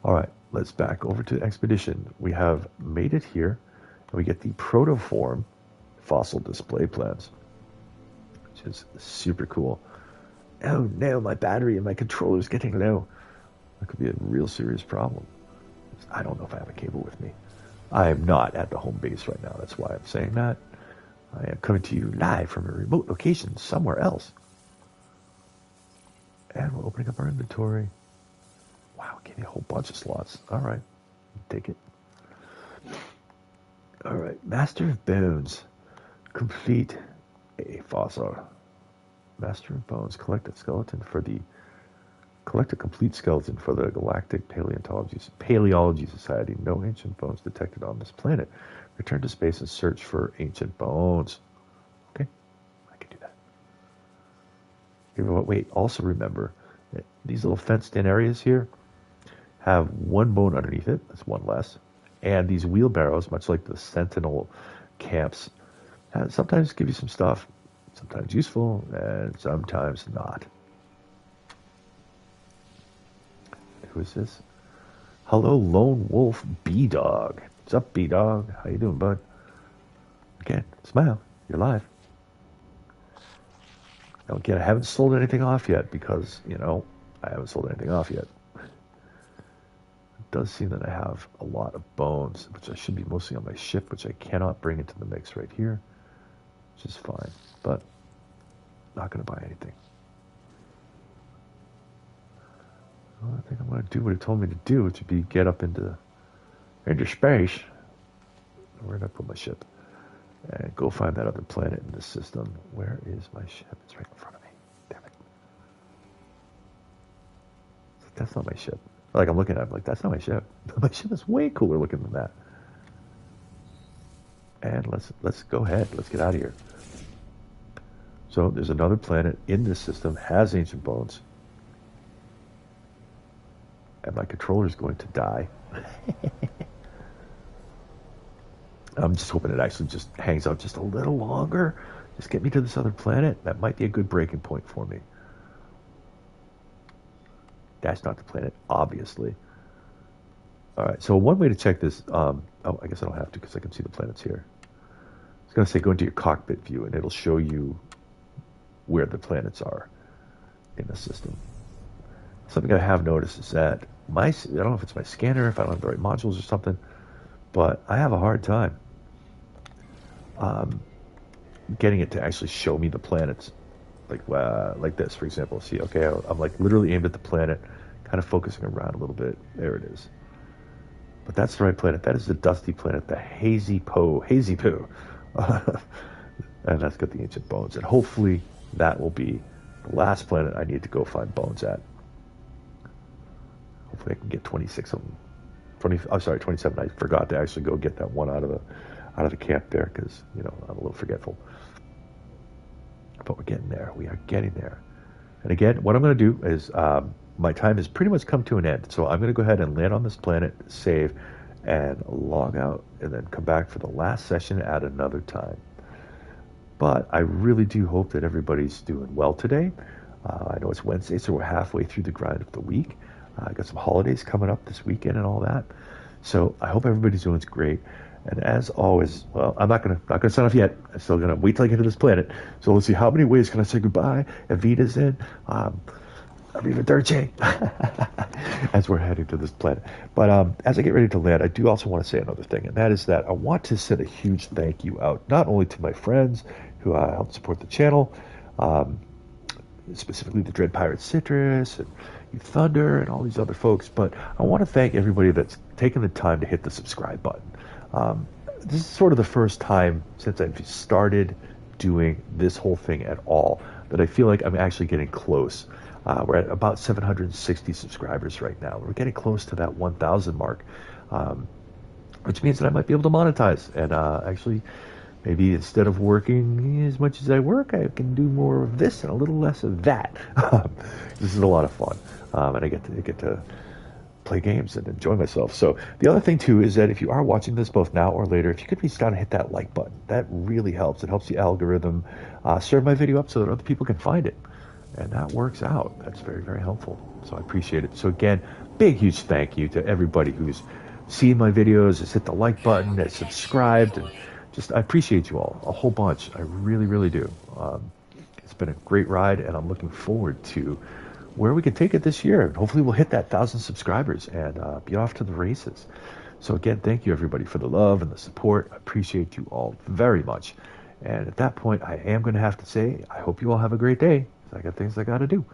All right, let's back over to the expedition. We have made it here, and we get the protoform fossil display plans, which is super cool. Oh no, my battery and my controller is getting low. That could be a real serious problem. I don't know if I have a cable with me. I am not at the home base right now. That's why I'm saying that. I am coming to you live from a remote location somewhere else. And we're opening up our inventory. Wow, gave me a whole bunch of slots. All right, take it. All right, Master of Bones. Complete a fossil. Master of Bones. Collect a complete skeleton for the Galactic Paleontology Society. No ancient bones detected on this planet. Return to space and search for ancient bones. Okay, I can do that. Wait, also remember that these little fenced-in areas here have one bone underneath it. That's one less. And these wheelbarrows, much like the Sentinel camps, sometimes give you some stuff. Sometimes useful, and sometimes not. Who is this? Hello, Lone Wolf B-Dog. What's up, B-Dog? How you doing, bud? Again, smile. You're live. Now, again, I haven't sold anything off yet because, I haven't sold anything off yet. It does seem that I have a lot of bones, which I should be mostly on my ship, which I cannot bring into the mix right here, which is fine, but not going to buy anything. Well, I think I'm going to do what it told me to do, which would be get up into space. Where did I put my ship? And go find that other planet in this system. Where is my ship? It's right in front of me. Damn it. That's not my ship. Like, I'm looking at it, I'm like, that's not my ship. My ship is way cooler looking than that. And let's go ahead. Let's get out of here. So there's another planet in this system, has ancient bones. And my controller is going to die. I'm just hoping it actually just hangs out just a little longer, Just get me to this other planet. That might be a good breaking point for me. That's not the planet, obviously. All right, so one way to check this, oh, I guess I don't have to because I can see the planets here. I was going to say go into your cockpit view and it'll show you where the planets are in the system. Something I have noticed is that I don't know if it's my scanner, if I don't have the right modules or something, but I have a hard time getting it to actually show me the planets like this, for example. See, okay, I'm like literally aimed at the planet, kind of focusing around a little bit. There it is. But that's the right planet. That is the dusty planet, the Hazy Poo. And that's got the ancient bones. And hopefully that will be the last planet I need to go find bones at. Hopefully I can get 26 of them. 27. I forgot to actually go get that one out of the camp there because, you know, I'm a little forgetful. But we're getting there. We are getting there. And again, what I'm going to do is my time has pretty much come to an end. So I'm going to go ahead and land on this planet, save, and log out, and then come back for the last session at another time. But I really do hope that everybody's doing well today. I know it's Wednesday, so we're halfway through the grind of the week. I got some holidays coming up this weekend and all that. So I hope everybody's doing great. And as always, well, I'm not gonna sign off yet. I'm still gonna wait till I get to this planet. So let's see, how many ways can I say goodbye? Evita's in. Arrivederci. As we're heading to this planet. But as I get ready to land, I do also want to say another thing, and that is that I want to send a huge thank you out, not only to my friends who help support the channel, specifically the Dread Pirate Citrus and Thunder and all these other folks, but I want to thank everybody that's taken the time to hit the subscribe button. This is sort of the first time since I've started doing this whole thing at all that I feel like I'm actually getting close. We're at about 760 subscribers right now. We're getting close to that 1,000 mark, which means that I might be able to monetize and actually maybe instead of working as much as I work, I can do more of this and a little less of that. This is a lot of fun, and I get to play games and enjoy myself. So the other thing too is that if you are watching this both now or later, if you could reach down and hit that like button, that really helps. It helps the algorithm serve my video up so that other people can find it, and that works out. That's very, very helpful. So I appreciate it. So again, big, huge thank you to everybody who's seen my videos, has hit the like button, has subscribed, and just I appreciate you all a whole bunch. I really, really do. It's been a great ride, and I'm looking forward to where we can take it this year. Hopefully we'll hit that 1,000 subscribers and be off to the races. So again, thank you everybody for the love and the support. I appreciate you all very much. And at that point, I am going to have to say, I hope you all have a great day. I got things I got to do.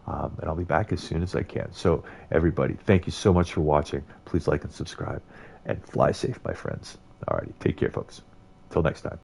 And I'll be back as soon as I can. So everybody, thank you so much for watching. Please like and subscribe and fly safe, my friends. Alrighty, take care, folks. Till next time.